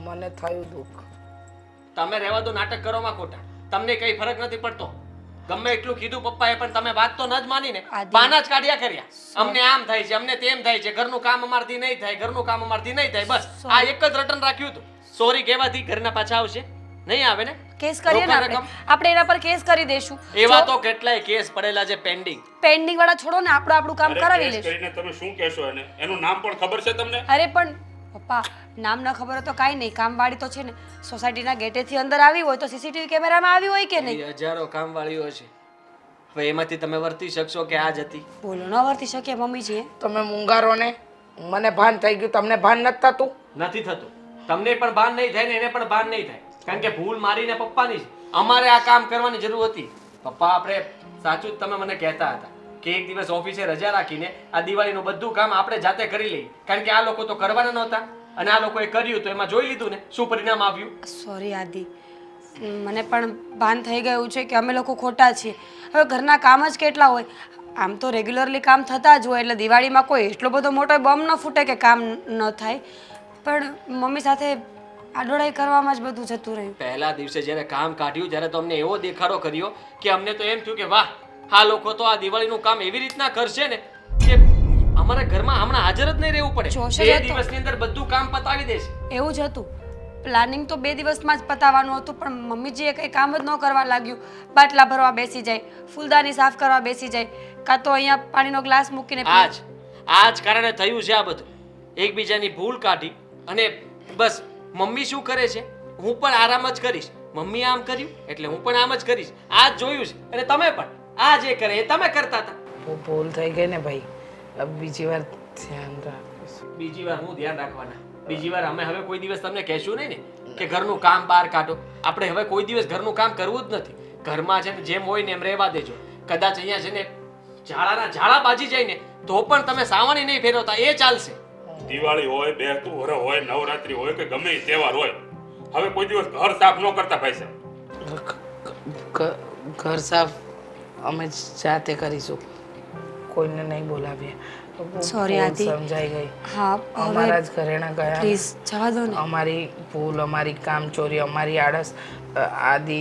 મને થયું દુઃખ. તમે રહેવા દો નાટક કરવામાં ખોટા. તમને કઈ ફરક નથી પડતો. ગમે એટલું કીધું પપ્પાએ પણ તમે વાત તો ન જ માની ને. આદિ. બાના જ કાઢ્યા કર્યા. અમને આમ થાય છે, અમને તેમ થાય છે, ઘરનું કામ અમારથી નહીં થાય, ઘરનું કામ અમારથી નહીં થાય, બસ આ એક જ રટન રાખ્યું હતું. સોરી કહેવાથી ઘરના પાછા આવશે? નહીં આવે ને. કેસ કરીએ ને રોકડ આપણે રકમ? આપણે એના પર કેસ કરી દઈશું. એવા તો કેટલાય કેસ પડેલા છે પેન્ડિંગ. પેન્ડિંગ વાળા છોડો ને, આપણે આપણું કામ અરે, કરાવી કેસ લઈશું. કરીને તમે શું કહેશો એને? એનું નામ પણ ખબર છે તમને? અરે પણ પપ્પા, નામ ન ખબર હોય તો કાંઈ નહીં, કામવાળી તો છે ને સોસાયટીના ગેટેથી અંદર આવી હોય તો સીસીટીવી કેમેરામાં આવી હોય કે નહીં? એ હજારો કામવાળીઓ છે. હવે એમાંથી તમે વર્તી શકશો કે આ જ હતી? બોલો ન વર્તી શકીએ મમ્મીજી એ? તમે મૂંગારો ને, મને ભાન થઈ ગયું, તમને ભાન નથી થતું? નથી થતું. તમને પણ ભાન નહીં થાય ને એને પણ ભાન નહીં થાય. કારણ કે ભૂલ મારી ને પપ્પાની છે. અમારે આ કામ કરવાની જરૂર હતી. પપ્પા આપણે સાચું જ તમે મને કહેતા હતા કે એક દિવસ ઓફિસે રજા રાખીને આ દિવાળીનું બધું કામ આપણે જાતે કરી લઈએ. કારણ કે આ લોકો તો કરવાના નહોતા અને આ લોકોએ કર્યું તો એમાં જોઈ લીધું ને શું પરિણામ આવ્યું. સોરી આદિ, મને પણ ભાન થઈ ગયું છે કે અમે લોકો ખોટા છીએ. હવે ઘરના કામ જ કેટલા હોય, આમ તો રેગ્યુલરલી કામ થતા જ હોય, એટલે દિવાળીમાં કોઈ એટલો બધો મોટો બોમ્બ ન ફૂટે કે કામ ન થાય. પણ મમ્મી સાથે આડોડાઈ કરવામાં જ બધું જતું રહ્યું. પહેલા દિવસે જ્યારે કામ કાઢ્યું ત્યારે તો અમને એવો દેખાડો કર્યો કે અમને તો એમ થયું કે વાહ, આ લોકો તો આ દિવાળીનું કામ એવી રીતના કરશે ને કે અમારા ઘરમાં હમણાં હાજર જ નહીં રહેવું પડે. જોશે જ 2 હતો. દિવસની અંદર બધું કામ પતાવી દેશે. એવું જ હતું. પ્લાનિંગ તો 2 દિવસમાં જ પતાવવાનું હતું, પણ મમ્મીજીએ કંઈ કામ જ ન કરવા લાગ્યું. બાટલા ભરવા બેસી જાય, ફૂલદાની સાફ કરવા બેસી જાય, કાં તો અહીંયા પાણીનો ગ્લાસ મૂકીને આ જ કારણે થયું છે આ બધું. એકબીજાની ભૂલ કાઢી અને બસ મમ્મી શું કરે છે હું પણ આરામ જ કરીશ, મમ્મી આમ કર્યું એટલે હું પણ આમ જ કરીશ, આ જ જોયું છે. અને તમે પણ આ જે કરે એ તમે કરતા હતા. ભૂલ થઈ ગઈ ને ભાઈ, હવે બીજી વાર ધ્યાન રાખીશ. બીજી વાર હું ધ્યાન રાખવાના? બીજી વાર અમે હવે કોઈ દિવસ તમને કહેશું નહીં ને કે ઘરનું કામ બહાર કાઢો. આપણે હવે કોઈ દિવસ ઘરનું કામ કરવું જ નથી. ઘરમાં છે ને જેમ હોય ને એમ રહેવા દેજો. કદાચ અહીંયા છે ને ઝાડાના ઝાડા બાજી જાય ને તો પણ તમે સાવણી નહીં ફેરવતા, એ ચાલશે. દિવાળી હોય, બેસતું વરસ હોય, નવરાત્રી હોય કે ગમે એ તહેવાર હોય, હવે કોઈ દિવસ ઘર સાફ ન કરતા ભાઈ સાહેબ. ઘર સાફ અમે જાતે કરીશું, કોઈને નહીં બોલાવીએ. Sorry, ભૂલ આદિ. સમજાઈ ગઈ. હા, અમારા હવે જ ઘરેણા ગયા. પ્લીઝ જવા દો ને. અમારી ભૂલ, અમારી કામચોરી, અમારી આળસ. આદિ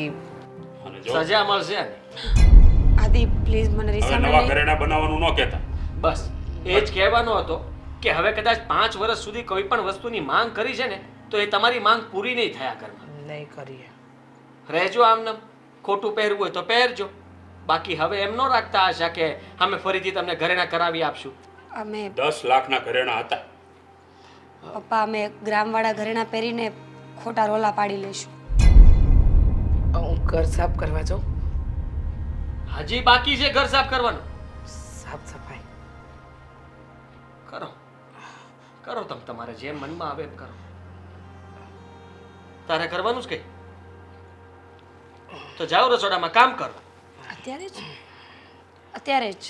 અને જો સજા મળશે ને. આદિ પ્લીઝ મને હવે રિસામણ નવા નહીં. ઘરેણા બનાવવાનું ન કહેતા. બસ એ જ કહેવાનો હતો કે હવે કદાચ 5 વર્ષ સુધી કોઈ પણ વસ્તુની માંગ કરી છે ને તો એ તમારી માંગ પૂરી નહીં થયા ઘરમાં. નહીં કરીએ. રહેજો આમનામ. ખોટું પહેરવું હોય તો પહેરજો. બાકી હવે એમ ન રાખતા આશા કે અમે ફરીથી તમને ઘરેણા કરાવી આપશું. અમે 10 લાખના ઘરેણા હતા. પપ્પા અમે ગ્રામવાળા ઘરેણા પહેરીને ખોટા રોલા પાડી લઈશું. હું ઘર સાફ કરવા જાઉં. હજી બાકી છે ઘર સાફ કરવાનું. સાફ સફાઈ કરો કરો, તમે તમારે જેમ મનમાં આવે એમ કરો. તારે કરવાનું જ કઈ તો જાઓ રસોડામાં કામ કરો. અત્યારે જ અત્યારે જ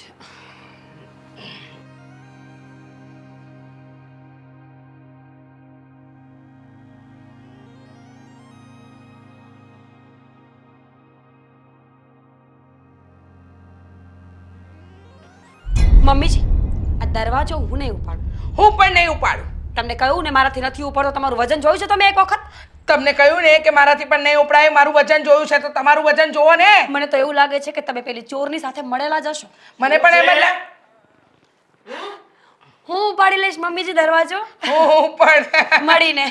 મમ્મીજી, આ દરવાજો હું નહીં ઉપાડું. હું પણ નહીં ઉપાડું. તમને કહ્યું ને મારાથી નથી ઉપાડો. તમારું વજન જોયું છે તમે એક વખત? તમને કહ્યું ને કે મારાથી પણ નહીં ઉપડાય. મારું વજન જોયું છે તો તમારું વજન જોવો ને. મને તો એવું લાગે છે કે તમે પેલી ચોરની સાથે મળેલા જશો. મને પણ એમ જ હું ઉપાડી લઈશ મમ્મીજી દરવાજો હું પણ મળીને.